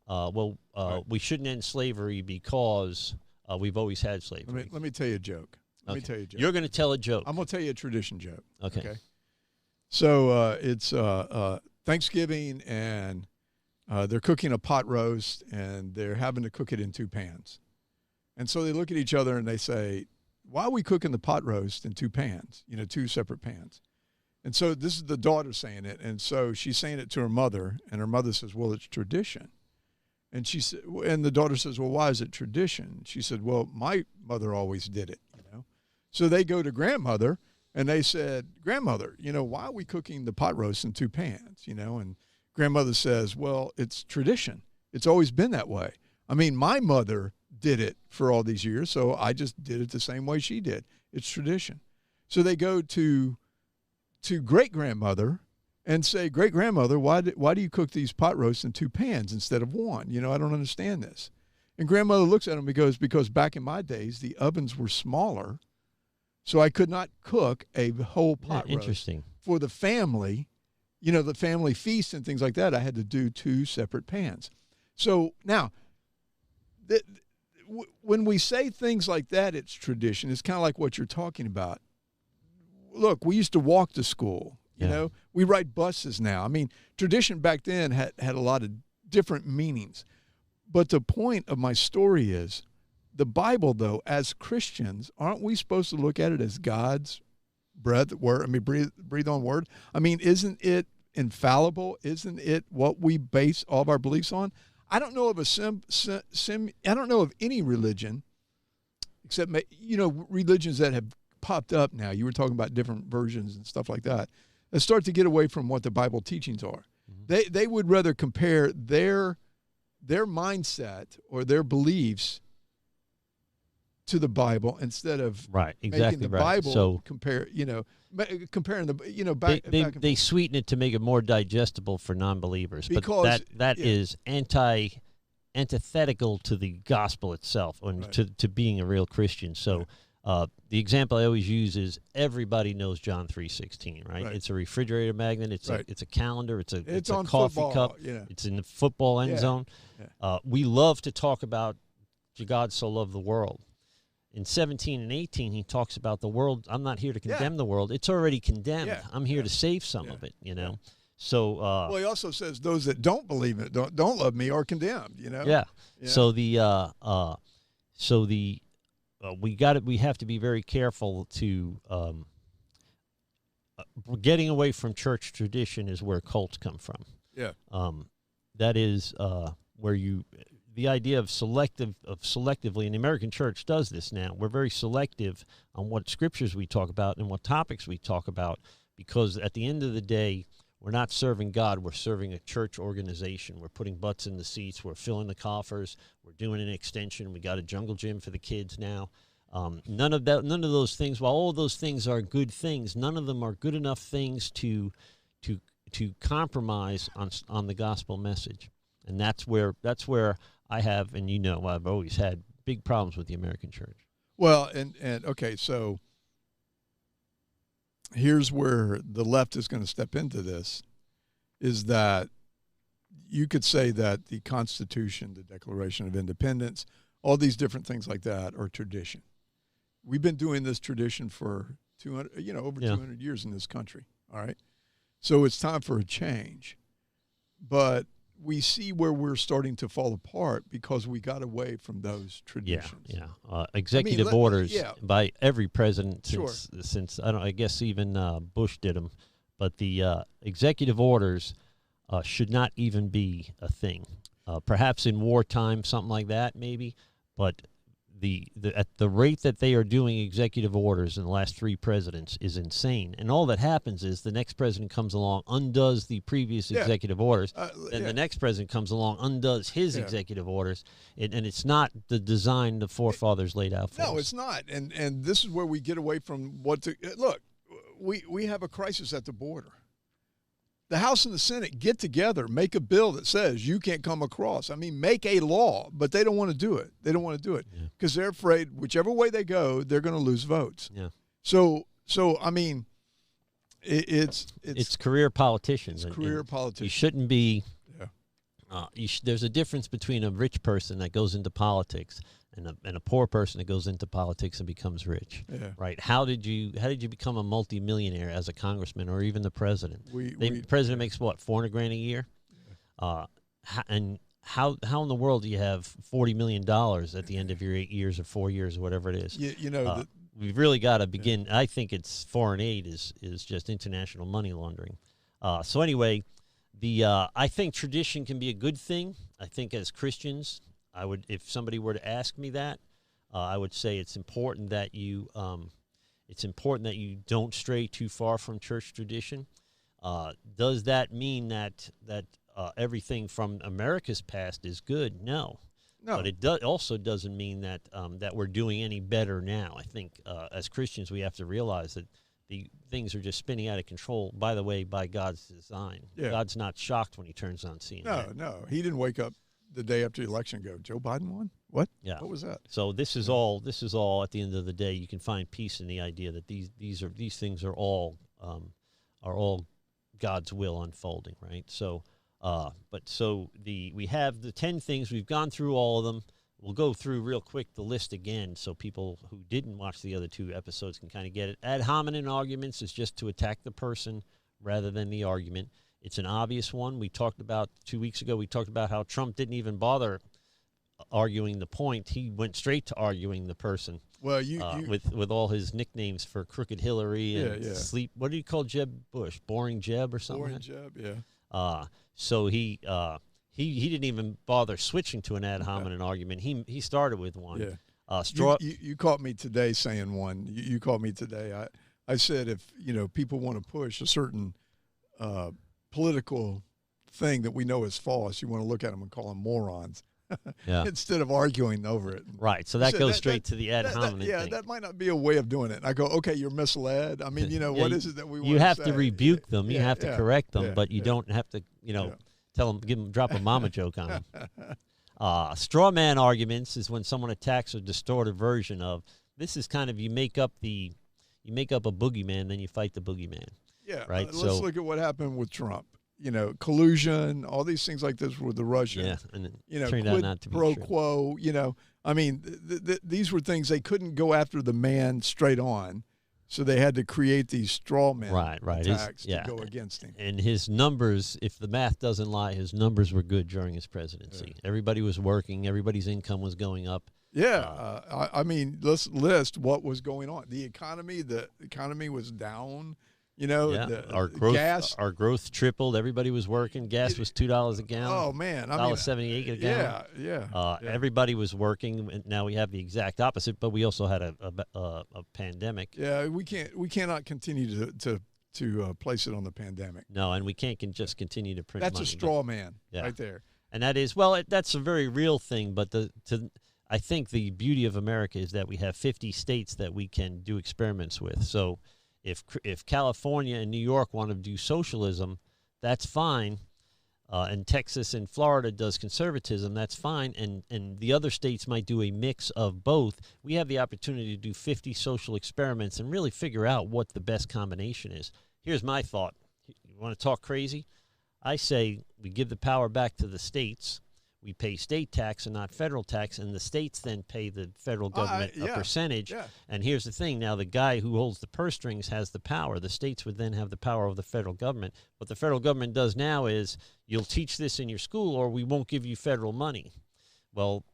A: we shouldn't end slavery because we've always had slavery.
B: Let me tell you a joke.
A: You're going to tell a joke.
B: I'm going to tell you a tradition joke.
A: Okay.
B: So it's Thanksgiving, and they're cooking a pot roast, and they're having to cook it in 2 pans. And so they look at each other and they say, why are we cooking the pot roast in 2 pans, 2 separate pans? And so this is the daughter saying it. And so she's saying it to her mother, and her mother says, well, it's tradition. And and the daughter says, well, why is it tradition? She said, well, my mother always did it, So they go to grandmother, and they said, grandmother, why are we cooking the pot roast in 2 pans, And grandmother says, well, it's tradition. It's always been that way. I mean, my mother did it for all these years, so I just did it the same way she did. It's tradition. So they go to great-grandmother and say, great-grandmother, why do you cook these pot roasts in 2 pans instead of 1? I don't understand this. And grandmother looks at them and goes, because back in my days, the ovens were smaller, so I could not cook a whole pot roast for the family, the family feast and things like that. I had to do 2 separate pans. So now, when we say things like that, it's tradition. It's kind of like what you're talking about. Look, we used to walk to school. We ride buses now. I mean, tradition back then had a lot of different meanings. But the point of my story is, the Bible, though, as Christians, aren't we supposed to look at it as God's breathed on word? I mean, isn't it infallible? Isn't it what we base all of our beliefs on? I don't know of I don't know of any religion, except religions that have popped up now. You were talking about different versions and stuff like that start to get away from what the Bible teachings are. Mm-hmm. They would rather compare their mindset or their beliefs to the Bible instead of making the Bible comparing the back.
A: They sweeten it to make it more digestible for non-believers, but that is antithetical to the gospel itself and to being a real Christian. So the example I always use is everybody knows John 3:16, right? It's a refrigerator magnet. It's a calendar. It's a coffee
B: football,
A: cup. It's in the football end zone. We love to talk about God so loved the world. In 17 and 18, he talks about the world. I'm not here to condemn the world. It's already condemned. I'm here to save some of it, So
B: well, he also says those that don't believe it, don't love me, are condemned.
A: yeah.
B: Yeah.
A: So we have to be very careful to getting away from church tradition is where cults come from.
B: Yeah.
A: That is where the idea of selectively, and the American church does this now. We're very selective on what scriptures we talk about and what topics we talk about, because at the end of the day, we're not serving God. We're serving a church organization. We're putting butts in the seats. We're filling the coffers. We're doing an extension. We got a jungle gym for the kids now. None of those things. While all of those things are good things, none of them are good enough things to compromise on the gospel message. And that's where I have, and I've always had big problems with the American church.
B: Well, and okay, so here's where the left is going to step into this, is that you could say that the Constitution, the Declaration of Independence, all these different things like that are tradition. We've been doing this tradition for 200 years in this country, all right? So it's time for a change. But we see where we're starting to fall apart because we got away from those traditions.
A: Executive orders by every president
B: Sure.
A: since I guess even Bush did them, but the executive orders should not even be a thing. Perhaps in wartime, something like that, maybe. But at the rate that they are doing executive orders in the last 3 presidents is insane. And all that happens is the next president comes along, undoes the previous executive orders, and the next president comes along, undoes his executive orders, and it's not the design the forefathers laid out for us.
B: No, it's not. And this is where we get away from what to look. We have a crisis at the border. The House and the Senate get together, make a bill that says you can't come across. I mean, make a law, but they don't want to do it. They don't want to do it because they're afraid whichever way they go, they're going to lose votes.
A: Yeah.
B: So I mean, it's
A: career politicians.
B: It's career politicians.
A: You shouldn't be. There's a difference between a rich person that goes into politics and a poor person that goes into politics and becomes rich. Yeah. Right? How did you become a multimillionaire as a congressman or even the president? The president makes what, $400,000 a year? Yeah. And how in the world do you have $40 million at the end of your 8 years or 4 years or whatever it is? We've really got to begin. I think it's foreign aid is just international money laundering. So anyway, I think tradition can be a good thing. I think as Christians, if somebody were to ask me that, I would say it's important that you don't stray too far from church tradition. Does that mean that everything from America's past is good? No. But it also doesn't mean that that we're doing any better now. I think as Christians we have to realize that the things are just spinning out of control, by the way, by God's design. Yeah. God's not shocked when he turns on CNN.
B: No. He didn't wake up the day after the election and go, Joe Biden won? What? Yeah. What was that?
A: So this is all at the end of the day. You can find peace in the idea that these things are all God's will unfolding, right? So we have the 10 things. We've gone through all of them. We'll go through real quick the list again so people who didn't watch the other 2 episodes can kind of get it. Ad hominem arguments is just to attack the person rather than the argument. It's an obvious one. We talked about 2 weeks ago, we talked about how Trump didn't even bother arguing the point. He went straight to arguing the person.
B: Well,
A: with all his nicknames for Crooked Hillary and Sleep. What do you call Jeb Bush? Boring Jeb or something?
B: Boring Jeb, yeah.
A: So he didn't even bother switching to an ad hominem argument. He started with one.
B: Yeah. You caught me today saying one. You caught me today. I said if people want to push a certain political thing that we know is false, you want to look at them and call them morons. Instead of arguing over it.
A: Right. So that goes straight to the ad hominem thing.
B: That might not be a way of doing it. And I go, okay, you're misled. I mean, what is it that we want to say?
A: You have to rebuke them. You have to correct them, but you don't have to, tell them, drop a mama joke on them. Straw man arguments is when someone attacks a distorted version of, this is kind of, you make up a boogeyman, then you fight the boogeyman.
B: Yeah. Right. Let's look at what happened with Trump. Collusion, all these things like this with the Russians.
A: Yeah, and turned out not to be
B: pro
A: true.
B: Quo. I mean, these were things they couldn't go after the man straight on, So they had to create these straw man
A: right.
B: attacks to go against him.
A: And his numbers, if the math doesn't lie, his numbers were good during his presidency. Yeah. Everybody was working. Everybody's income was going up.
B: Yeah. I mean, let's list what was going on. The economy was down. You know,
A: our growth tripled. Everybody was working. Gas was $2 a gallon.
B: Oh man,
A: $1.78 a gallon.
B: Yeah.
A: Everybody was working. And now we have the exact opposite, but we also had a pandemic.
B: Yeah, we cannot continue to place it on the pandemic.
A: No, and we can't just continue to print.
B: That's
A: money,
B: a straw man right there.
A: And that is that's a very real thing. But I think the beauty of America is that we have 50 states that we can do experiments with. So if California and New York want to do socialism, that's fine. And Texas and Florida does conservatism, that's fine. And the other states might do a mix of both. We have the opportunity to do 50 social experiments and really figure out what the best combination is. Here's my thought. You want to talk crazy? I say we give the power back to the states. We pay state tax and not federal tax, and the states then pay the federal government a percentage.
B: Yeah.
A: And here's the thing. Now, the guy who holds the purse strings has the power. The states would then have the power of the federal government. What the federal government does now is you'll teach this in your school or we won't give you federal money. Well,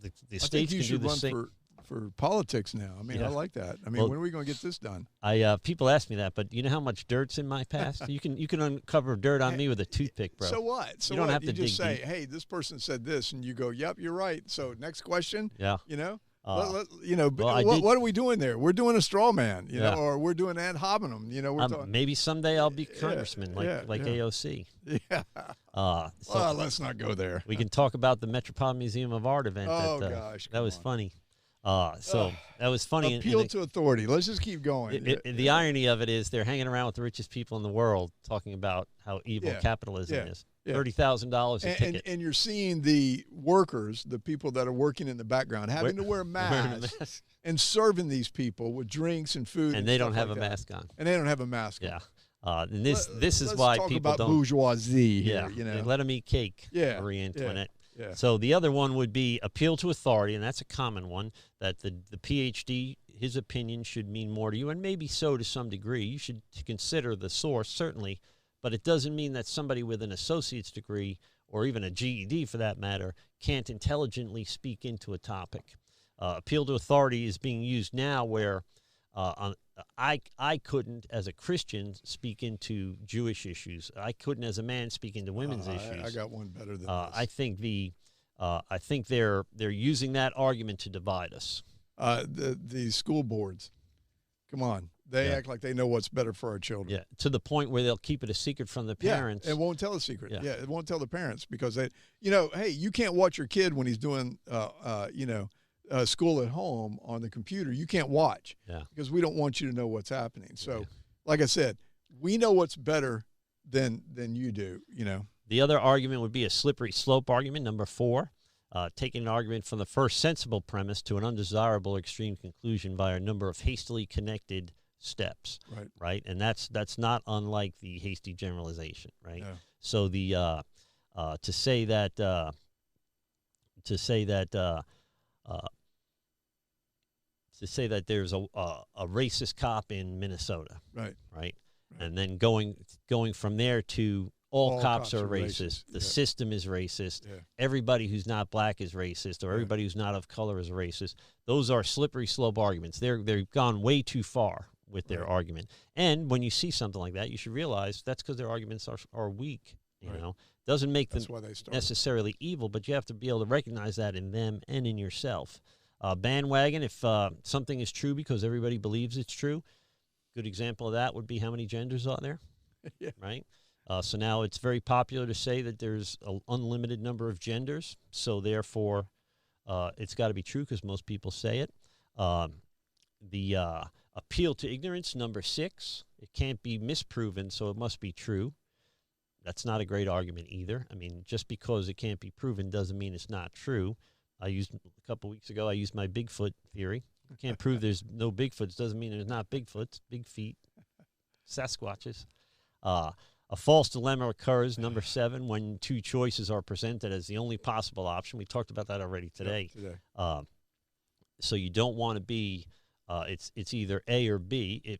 A: the states can do the same.
B: For politics now. I mean, I like that. I mean, when are we going to get this done?
A: People ask me that, but you know how much dirt's in my past? You can uncover dirt on me with a toothpick, bro.
B: So what? So
A: you don't have to
B: just say,
A: deep.
B: hey, this person said this, and you go, yep, you're right. So next question.
A: Yeah.
B: You know, what are we doing there? We're doing a straw man, you know, or we're doing ad hominem. You know, we're talking.
A: Maybe someday I'll be congressman like AOC.
B: Yeah.
A: So
B: let's not go there.
A: We can talk about the Metropolitan Museum of Art event.
B: Oh gosh,
A: that was funny. That was funny.
B: Appeal to authority. Let's just keep going.
A: The irony of it is they're hanging around with the richest people in the world talking about how evil capitalism is. $30,000 a ticket.
B: And you're seeing the workers, the people that are working in the background, having to wear masks and serving these people with drinks and food.
A: And they don't have a mask on.
B: And they don't have a mask on.
A: Yeah. And this is why people
B: don't. Bourgeoisie here, you know.
A: Let them eat cake, Marie Antoinette.
B: Yeah.
A: So the other one would be appeal to authority, and that's a common one, that the PhD, his opinion should mean more to you, and maybe so to some degree. You should consider the source, certainly, but it doesn't mean that somebody with an associate's degree, or even a GED for that matter, can't intelligently speak into a topic. Appeal to authority is being used now where I couldn't, as a Christian, speak into Jewish issues. I couldn't, as a man, speak into women's issues.
B: I got one better than this.
A: I think they're using that argument to divide us.
B: The school boards, come on, they act like they know what's better for our children.
A: Yeah, to the point where they'll keep it a secret from the parents.
B: Yeah, it won't tell the secret. Yeah, it won't tell the parents because they, hey, you can't watch your kid when he's doing, school at home on the computer. You can't watch because we don't want you to know what's happening. So, like I said, we know what's better than you do,
A: The other argument would be a slippery slope argument, number 4, taking an argument from the first sensible premise to an undesirable extreme conclusion by a number of hastily connected steps. Right. And that's not unlike the hasty generalization, right? Yeah. So to say that there's a racist cop in Minnesota, right, and then going from there to all cops are racist. The system is racist. Yeah. Everybody who's not black is racist, or everybody who's not of color is racist. Those are slippery slope arguments. They've gone way too far with their argument. And when you see something like that, you should realize that's because their arguments are weak. You know, doesn't make them necessarily evil, but you have to be able to recognize that in them and in yourself. Bandwagon, if something is true because everybody believes it's true, good example of that would be how many genders are there, right? So now it's very popular to say that there's an unlimited number of genders, so therefore it's got to be true because most people say it. The appeal to ignorance, number 6, it can't be misproven, so it must be true. That's not a great argument either. I mean, just because it can't be proven doesn't mean it's not true. A couple weeks ago, I used my Bigfoot theory. You can't prove there's no Bigfoots. Doesn't mean there's not Bigfoots, big feet, Sasquatches. A false dilemma occurs, number 7, when 2 choices are presented as the only possible option. We talked about that already today. So you don't want to be It's either A or B.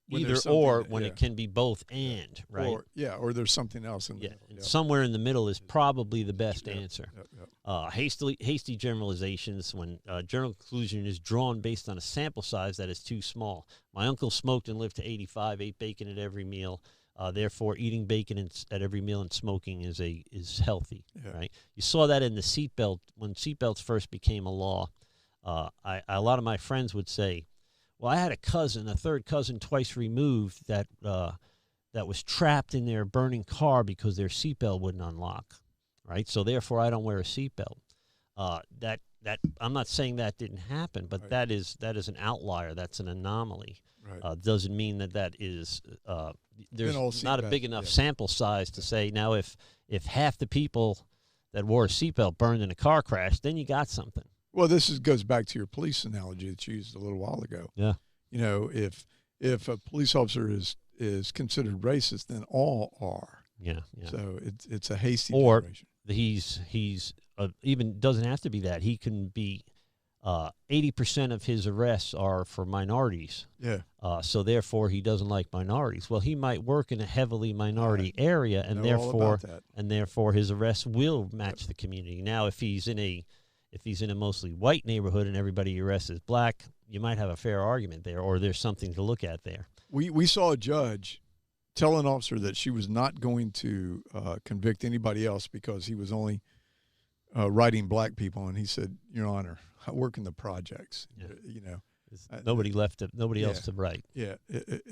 B: When
A: Either
B: there's something
A: or
B: that-
A: when
B: yeah.
A: it can be both and, right?
B: Or there's something else in
A: Yeah,
B: there.
A: and somewhere in the middle is probably the best
B: Yep,
A: answer.
B: yep.
A: Hasty generalizations when general conclusion is drawn based on a sample size that is too small. My uncle smoked and lived to 85, ate bacon at every meal. Therefore, eating bacon at every meal and smoking is healthy, right? You saw that in the seatbelt when seatbelts first became a law. A lot of my friends would say, "Well, I had a third cousin twice removed that was trapped in their burning car because their seatbelt wouldn't unlock, right? So therefore, I don't wear a seatbelt." That I'm not saying that didn't happen, but
B: Right.
A: that is an outlier. That's an anomaly.
B: Right.
A: Doesn't mean that is there's
B: all
A: not a
B: seatbelt,
A: big enough
B: yeah.
A: sample size to say now if half the people that wore a seatbelt burned in a car crash, then you got something.
B: Well, goes back to your police analogy that you used a little while ago.
A: Yeah.
B: You know, if a police officer is considered racist, then all are.
A: Yeah.
B: So it's a hasty
A: Or
B: generation.
A: he's even doesn't have to be that. He can be 80% of his arrests are for minorities.
B: Yeah.
A: So therefore, he doesn't like minorities. Well, he might work in a heavily minority area, and
B: Know all
A: therefore,
B: about that.
A: his arrests will match the community. Now, if he's in a mostly white neighborhood and everybody he arrests is black, you might have a fair argument there, or there's something to look at there.
B: We saw a judge tell an officer that she was not going to convict anybody else because he was only writing black people, and he said, "Your Honor, I work in the projects.
A: Yeah.
B: You know,
A: Nobody else to write."
B: Yeah,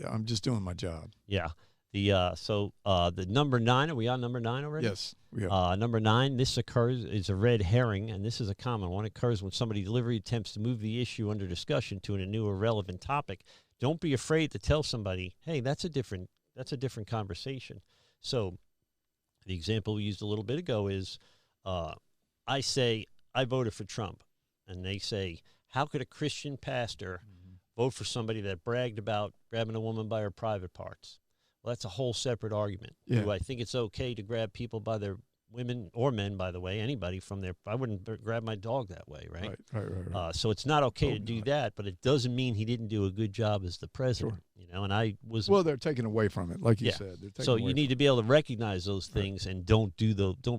B: I'm just doing my job.
A: Yeah. The number 9, are we on number 9 already?
B: Yes, we are.
A: Number 9, this is a red herring, and this is a common one. It occurs when somebody deliberately attempts to move the issue under discussion to a new or relevant topic. Don't be afraid to tell somebody, "Hey, that's a different conversation." So the example we used a little bit ago is I say, I voted for Trump. And they say, how could a Christian pastor vote for somebody that bragged about grabbing a woman by her private parts? Well, that's a whole separate argument.
B: Yeah.
A: Do I think it's okay to grab people by their women or men, by the way, anybody from their, I wouldn't grab my dog that way, right?
B: Right.
A: So it's not okay
B: Oh,
A: to do
B: not.
A: that, but it doesn't mean he didn't do a good job as the president.
B: Sure.
A: You know, and I was
B: Well, they're taking away from it, like you
A: Yeah.
B: said. They're taking
A: so
B: away
A: you need
B: from
A: to be able to recognize those things and don't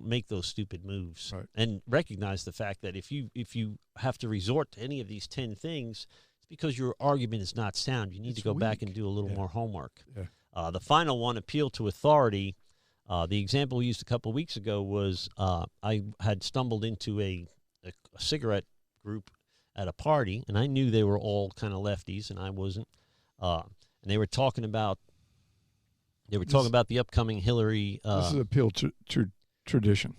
A: make those stupid moves.
B: Right.
A: And recognize the fact that if you have to resort to any of these 10 things, it's because your argument is not sound. You need to go back and do a little more homework.
B: Yeah.
A: The final one, appeal to authority. The example we used a couple of weeks ago was I had stumbled into a cigarette group at a party, and I knew they were all kind of lefties, and I wasn't. And they were talking about the upcoming Hillary.
B: this is appeal to tradition.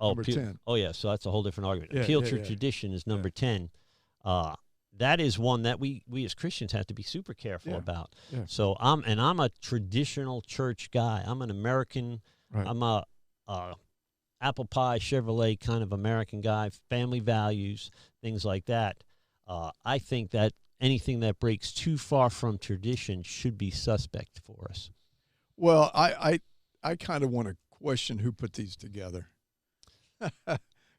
B: Number 10.
A: Oh yeah, so that's a whole different argument.
B: Yeah,
A: Appeal
B: yeah,
A: to
B: yeah.
A: tradition is number 10. That is one that we as Christians have to be super careful
B: Yeah,
A: about.
B: yeah.
A: So I'm a traditional church guy. I'm an American.
B: Right.
A: I'm a apple pie Chevrolet kind of American guy. Family values, things like that. I think that anything that breaks too far from tradition should be suspect for us.
B: Well, I kind of want to question who put these together,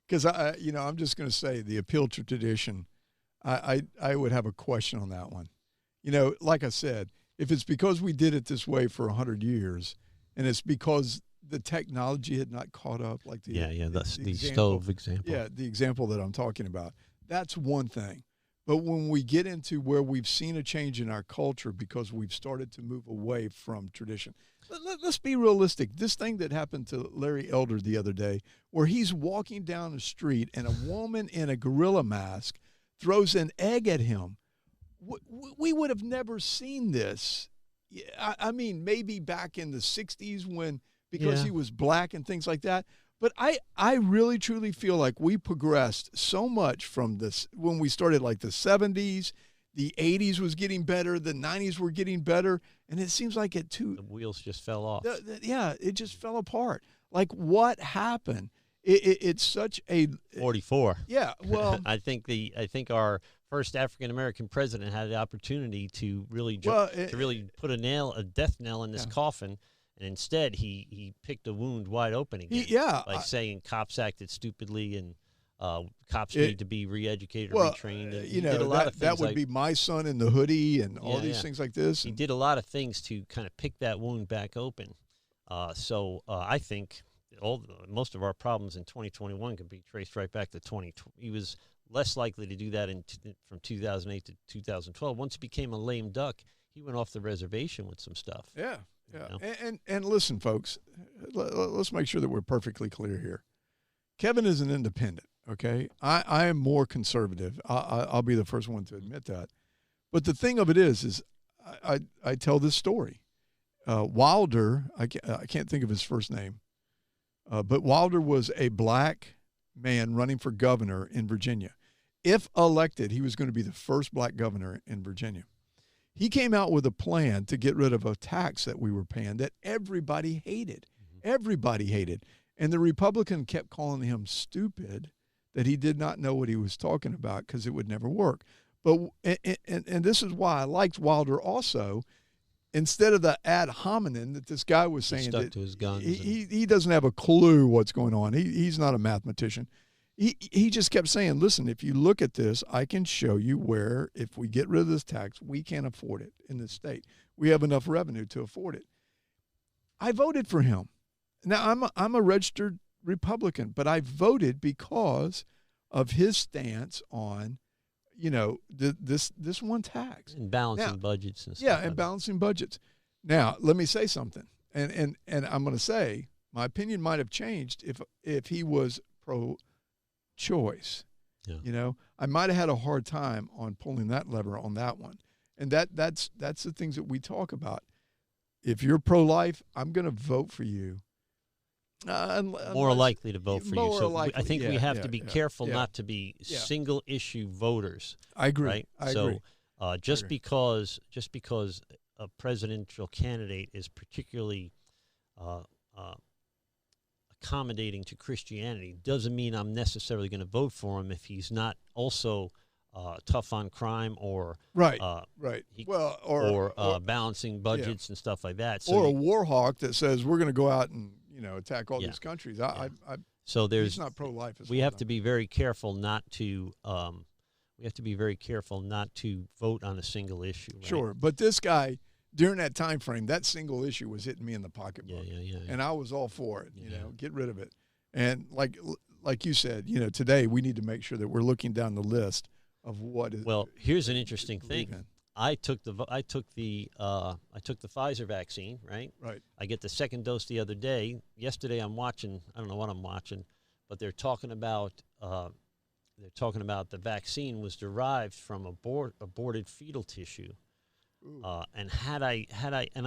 B: because I'm just going to say the appeal to tradition. I would have a question on that one. You know, like I said, if it's because we did it this way for 100 years, and it's because the technology had not caught up, like the
A: stove example.
B: Yeah, the example that I'm talking about. That's one thing. But when we get into where we've seen a change in our culture because we've started to move away from tradition, let's be realistic. This thing that happened to Larry Elder the other day, where he's walking down the street and a woman in a gorilla mask throws an egg at him. We would have never seen this. I mean, maybe back in the 60s because he was black and things like that. But I really, truly feel like we progressed so much from this when we started, like the 70s, the 80s was getting better, the 90s were getting better, and it seems like the
A: wheels just fell off.
B: It just fell apart. Like, what happened? It's such a
A: 44.
B: Yeah, well,
A: I think our first African American president had the opportunity to really put a death knell in this coffin. And instead, he picked a wound wide open again. By saying cops acted stupidly and Cops need to be re-educated, retrained.
B: You
A: did a
B: know,
A: lot of
B: that
A: things
B: would be my son in the hoodie and all these things like this.
A: He did a lot of things to kind of pick that wound back open. So I think most of our problems in 2021 can be traced right back to 2020. He was less likely to do that from 2008 to 2012. Once he became a lame duck, he went off the reservation with some stuff.
B: Yeah.
A: You know?
B: And listen, folks, let's make sure that we're perfectly clear here. Kevin is an independent, okay? I am more conservative. I'll be the first one to admit that. But the thing of it is I tell this story. Wilder, I can't think of his first name, but Wilder was a black man running for governor in Virginia. If elected, he was going to be the first black governor in Virginia. He came out with a plan to get rid of a tax that we were paying that everybody hated. Mm-hmm. Everybody hated. And the Republican kept calling him stupid, that he did not know what he was talking about because it would never work. But and this is why I liked Wilder also. Instead of the ad hominem that this guy was saying,
A: stuck to his guns.
B: He doesn't have a clue what's going on. He's not a mathematician. He just kept saying, listen, if you look at this, I can show you where if we get rid of this tax, we can't afford it in this state. We have enough revenue to afford it. I voted for him. Now, I'm a registered Republican, but I voted because of his stance on, you know, this one tax.
A: And balancing budgets and stuff.
B: Yeah, and balancing budgets. Now, let me say something. And I'm going to say my opinion might have changed if he was pro-choice. Yeah. You know, I might have had a hard time on pulling that lever on that one. And that's the things that we talk about. If you're pro-life, I'm going to vote for you.
A: More likely to vote for you. So
B: likely,
A: I think we have to be careful not to be single issue voters.
B: I agree.
A: Right?
B: I agree.
A: Just because a presidential candidate is particularly accommodating to Christianity doesn't mean I'm necessarily going to vote for him if he's not also tough on crime or balancing budgets and stuff like that. So
B: or a war hawk that says we're going to go out and attack all these countries.
A: So
B: he's not pro-life.
A: We have to be very careful not to. We have to be very careful not to vote on a single issue. Right?
B: Sure, but this guy during that time frame, that single issue was hitting me in the pocketbook. And I was all for it. You know, get rid of it. And like you said, today we need to make sure that we're looking down the list of what is.
A: Well, here's an interesting thing. I took the Pfizer vaccine, right?
B: Right.
A: I get the second dose the other day. Yesterday I'm watching, I don't know what I'm watching, but they're talking about the vaccine was derived from aborted fetal tissue. And I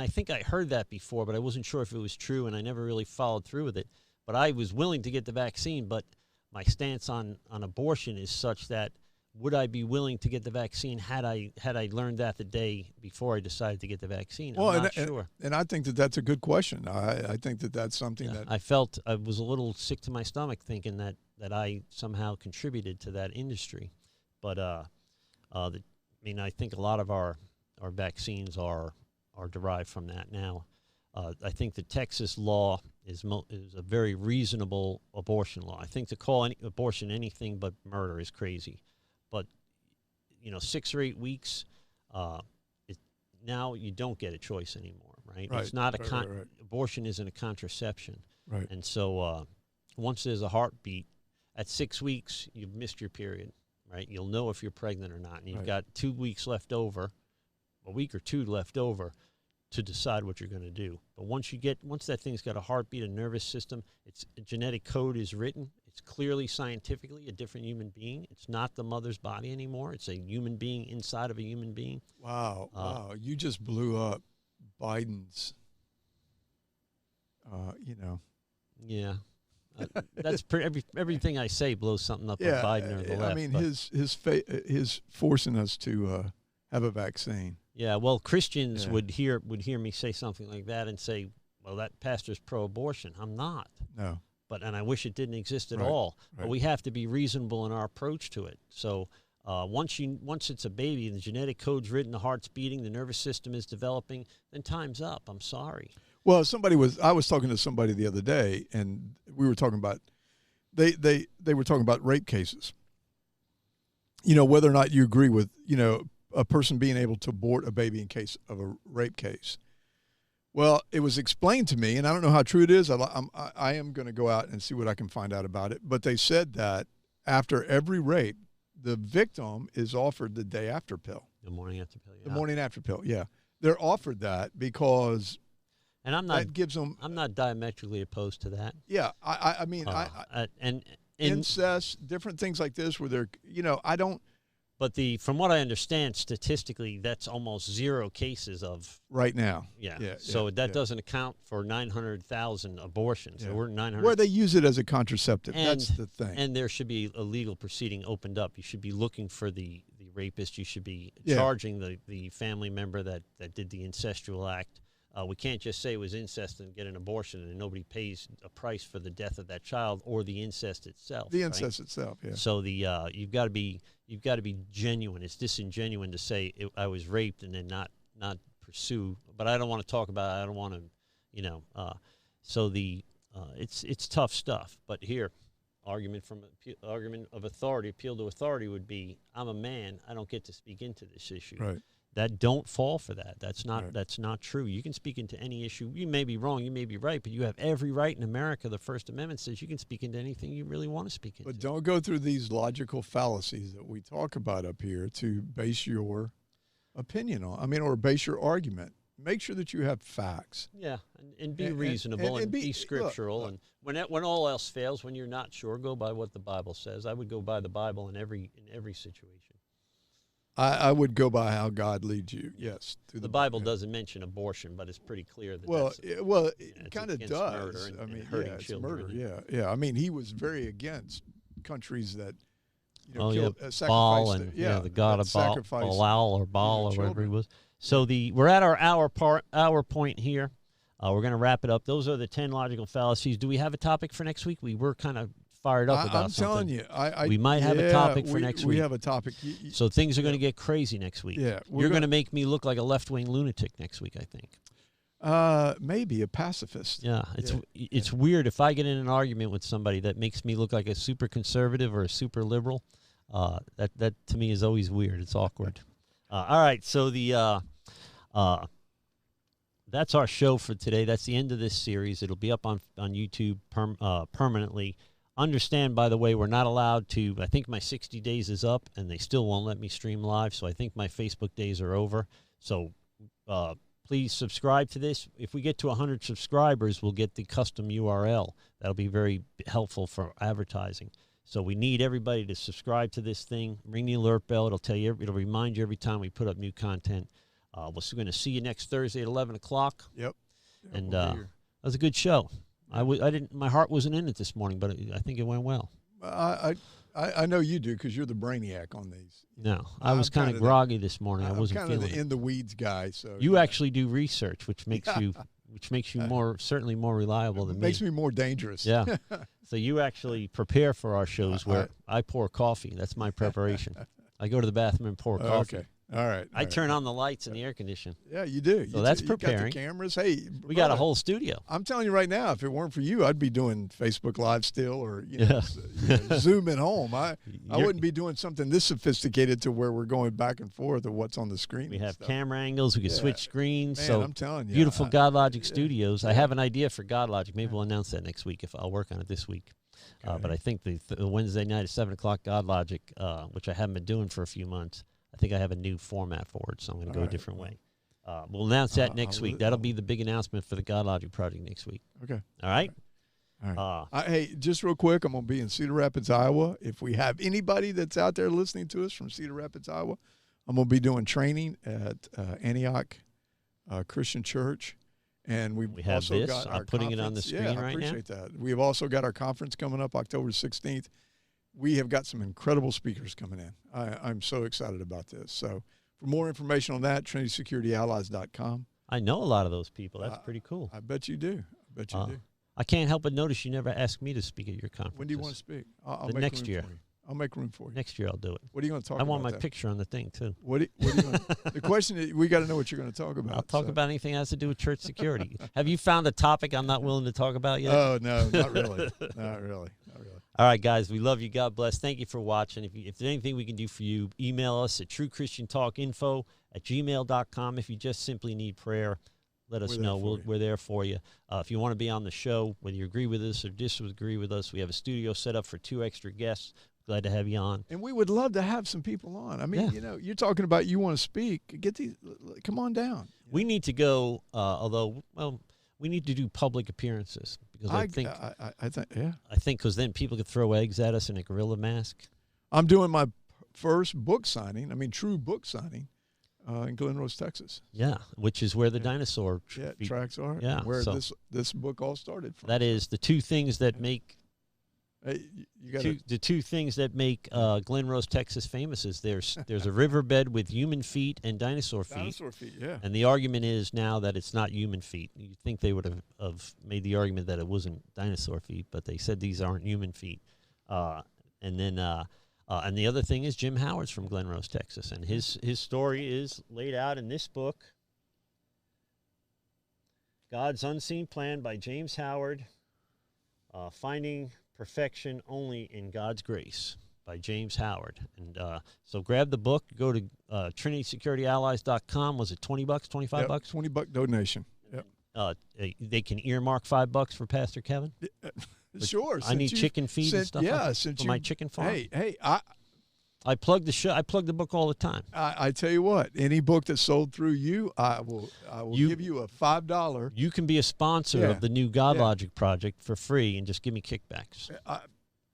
A: think I heard that before, but I wasn't sure if it was true, and I never really followed through with it. But I was willing to get the vaccine, but my stance on abortion is such that would I be willing to get the vaccine had I learned that the day before I decided to get the vaccine? I'm not sure.
B: And I think that that's a good question. I think that that's something that
A: I was a little sick to my stomach thinking that I somehow contributed to that industry. But I think a lot of our vaccines are derived from that now. I think the Texas law is a very reasonable abortion law. I think to call abortion anything but murder is crazy. But 6 or 8 weeks, now you don't get a choice anymore, right? It's not abortion isn't a contraception,
B: right?
A: And so once there's a heartbeat, at 6 weeks you've missed your period, right? You'll know if you're pregnant or not, and you've got 2 weeks left over, a week or two left over, to decide what you're going to do. But once that thing's got a heartbeat, a nervous system, its genetic code is written. It's clearly scientifically a different human being. It's not the mother's body anymore. It's a human being inside of a human being.
B: Wow. You just blew up Biden's,
A: Yeah. That's everything I say blows something up with Biden or the left.
B: I mean, his forcing us to have a vaccine.
A: Yeah, well, Christians would hear me say something like that and say, well, that pastor's pro-abortion. I'm not.
B: No.
A: And I wish it didn't exist at all. Right. But we have to be reasonable in our approach to it. So once it's a baby and the genetic code's written, the heart's beating, the nervous system is developing, then time's up. I'm sorry.
B: Well, I was talking to somebody the other day, and we were talking about they were talking about rape cases. You know, whether or not you agree with, you know, a person being able to abort a baby in case of a rape case. Well, it was explained to me, and I don't know how true it is. I am going to go out and see what I can find out about it. But they said that after every rape, the victim is offered the day after pill.
A: The morning after pill. Yeah.
B: The morning after pill, yeah. They're offered that because
A: and
B: that gives them.
A: I'm not diametrically opposed to that.
B: Yeah, I mean,
A: and
B: incest, different things like this, where they're, you know, I don't.
A: But from what I understand, statistically, that's almost 0 cases of
B: right now.
A: Yeah. So that doesn't account for 900,000 abortions. There were 900.
B: Where they use it as a contraceptive. That's the thing.
A: And there should be a legal proceeding opened up. You should be looking for the rapist. You should be charging the family member that did the incestual act. We can't just say it was incest and get an abortion and nobody pays a price for the death of that child or the incest itself.
B: The incest itself, yeah.
A: So you've got to be genuine. It's disingenuine to say I was raped and then not pursue. But I don't want to talk about it. I don't want to, you know. It's tough stuff. But here, argument of authority, appeal to authority would be: I'm a man. I don't get to speak into this issue.
B: Right.
A: That don't fall for that. That's not true. You can speak into any issue. You may be wrong, you may be right, but you have every right in America. The First Amendment says you can speak into anything you really want to speak into.
B: But don't go through these logical fallacies that we talk about up here to base your opinion on. I mean, or base your argument. Make sure that you have facts.
A: Yeah, and be reasonable and be scriptural. Look. And when all else fails, when you're not sure, go by what the Bible says. I would go by the Bible in every situation.
B: I would go by how God leads you. Yes,
A: the Bible doesn't mention abortion, but it's pretty clear that.
B: It kind of does. I mean, it's murder. Yeah. I mean, he was very against countries that, you know,
A: Baal and the god of Baal or Baal or whatever he was. So we're at our hour point here. We're going to wrap it up. Those are the 10 logical fallacies. Do we have a topic for next week? We were kind of fired up about something.
B: I'm telling you,
A: we might have a topic for next week.
B: We have a topic.
A: So things are going to get crazy next week.
B: Yeah,
A: you're going to make me look like a left-wing lunatic next week, I think.
B: Maybe a pacifist.
A: Yeah, it's weird if I get in an argument with somebody that makes me look like a super conservative or a super liberal. That to me is always weird. It's awkward. All right, so that's our show for today. That's the end of this series. It'll be up on YouTube permanently. Understand, by the way, we're not allowed to. I think my 60 days is up, and they still won't let me stream live. So I think my Facebook days are over. So please subscribe to this. If we get to 100 subscribers, we'll get the custom URL. That'll be very helpful for advertising. So we need everybody to subscribe to this thing. Ring the alert bell. It'll remind you every time we put up new content. We're going to see you next Thursday at 11 o'clock.
B: Yep.
A: And that was a good show. I didn't. My heart wasn't in it this morning, but I think it went well.
B: I know you do because you're the brainiac on these.
A: No, I was kind of groggy this morning. I wasn't feeling it. I'm kind of
B: in the weeds guy. So
A: you actually do research, which makes you certainly more reliable than me.
B: Makes me more dangerous.
A: Yeah. So you actually prepare for our shows where I pour coffee. That's my preparation. I go to the bathroom and pour coffee.
B: Okay. All right.
A: I turn on the lights and the air condition.
B: Yeah, you do.
A: So that's preparing.
B: You got the cameras. Hey,
A: we got a whole studio.
B: I'm telling you right now, if it weren't for you, I'd be doing Facebook Live still, or Zoom at home. I wouldn't be doing something this sophisticated to where we're going back and forth of what's on the screen.
A: We have camera angles. We can switch screens.
B: Man,
A: so
B: I'm telling you,
A: beautiful GodLogic Studios. I have an idea for GodLogic. Maybe we'll announce that next week. If I'll work on it this week. Okay. But I think the Wednesday night at 7 o'clock GodLogic, which I haven't been doing for a few months. I think I have a new format for it, so I'm going to go a different way. We'll announce that next week. That'll be the big announcement for the GodLogic project next week.
B: Okay.
A: All right?
B: All right. Hey, just real quick, I'm going to be in Cedar Rapids, Iowa. If we have anybody that's out there listening to us from Cedar Rapids, Iowa, I'm going to be doing training at Antioch Christian Church. And we have also got our
A: putting it on the screen right now.
B: I appreciate that. We have also got our conference coming up October 16th. We have got some incredible speakers coming in. I'm so excited about this. So for more information on that, TrinitySecurityAllies.com.
A: I know a lot of those people. That's pretty cool.
B: I bet you do.
A: I can't help but notice you never asked me to speak at your conference.
B: When do you want to speak? I'll make
A: next year.
B: For you. I'll make room for you.
A: Next year I'll do it.
B: What are you going to talk about?
A: I want my picture on the thing, too.
B: What are you the question is, we got to know what you're going to talk about.
A: I'll talk about anything that has to do with church security. Have you found a topic I'm not willing to talk about yet?
B: Oh, no, not really. Not really.
A: All right, guys, we love you. God bless. Thank you for watching. If there's anything we can do for you, email us at truechristiantalkinfo@gmail.com. If you just simply need prayer, let us know. We're there for you. If you want to be on the show, whether you agree with us or disagree with us, we have a studio set up for 2 extra guests. Glad to have you on.
B: And we would love to have some people on. I mean, you're talking about you want to speak. Come on down.
A: We need to go, we need to do public appearances because I think because then people could throw eggs at us in a gorilla mask.
B: I'm doing my first book signing. I mean, true book signing in Glen Rose, Texas.
A: Yeah, which is where the dinosaur
B: tracks are.
A: Yeah,
B: where this book all started from.
A: That is the 2 things that make. The 2 things that make Glen Rose, Texas famous is there's a riverbed with human feet and dinosaur feet.
B: Dinosaur feet, yeah.
A: And the argument is now that it's not human feet. You'd think they would have made the argument that it wasn't dinosaur feet, but they said these aren't human feet. And the other thing is Jim Howard's from Glen Rose, Texas, and his story is laid out in this book, God's Unseen Plan by James Howard, Finding Perfection Only in God's Grace by James Howard. And so grab the book, go to TrinitySecurityAllies.com. Was it $20, $25?
B: $20 donation. Yep.
A: They can earmark $5 for Pastor Kevin.
B: Sure.
A: I need chicken feed and stuff.
B: Yeah,
A: for my chicken farm.
B: Hey,
A: I plug the show. I plug the book all the time.
B: I tell you what, any book that's sold through you, I will give you a $5.
A: You can be a sponsor of the new God Logic project for free and just give me kickbacks.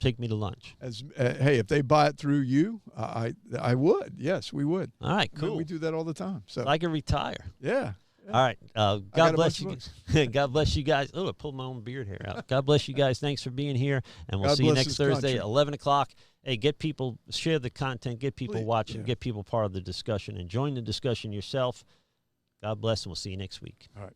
A: Take me to lunch.
B: Hey, if they buy it through you, I would. Yes, we would.
A: All right, cool.
B: We do that all the time. So
A: I can retire.
B: Yeah.
A: All right. God bless you. God bless you guys. Oh, I pulled my own beard hair out. God bless you guys. Thanks for being here. And we'll see you next Thursday at 11 o'clock. Hey, get people, share the content, get people watching, get people part of the discussion, and join the discussion yourself. God bless, and we'll see you next week.
B: All right.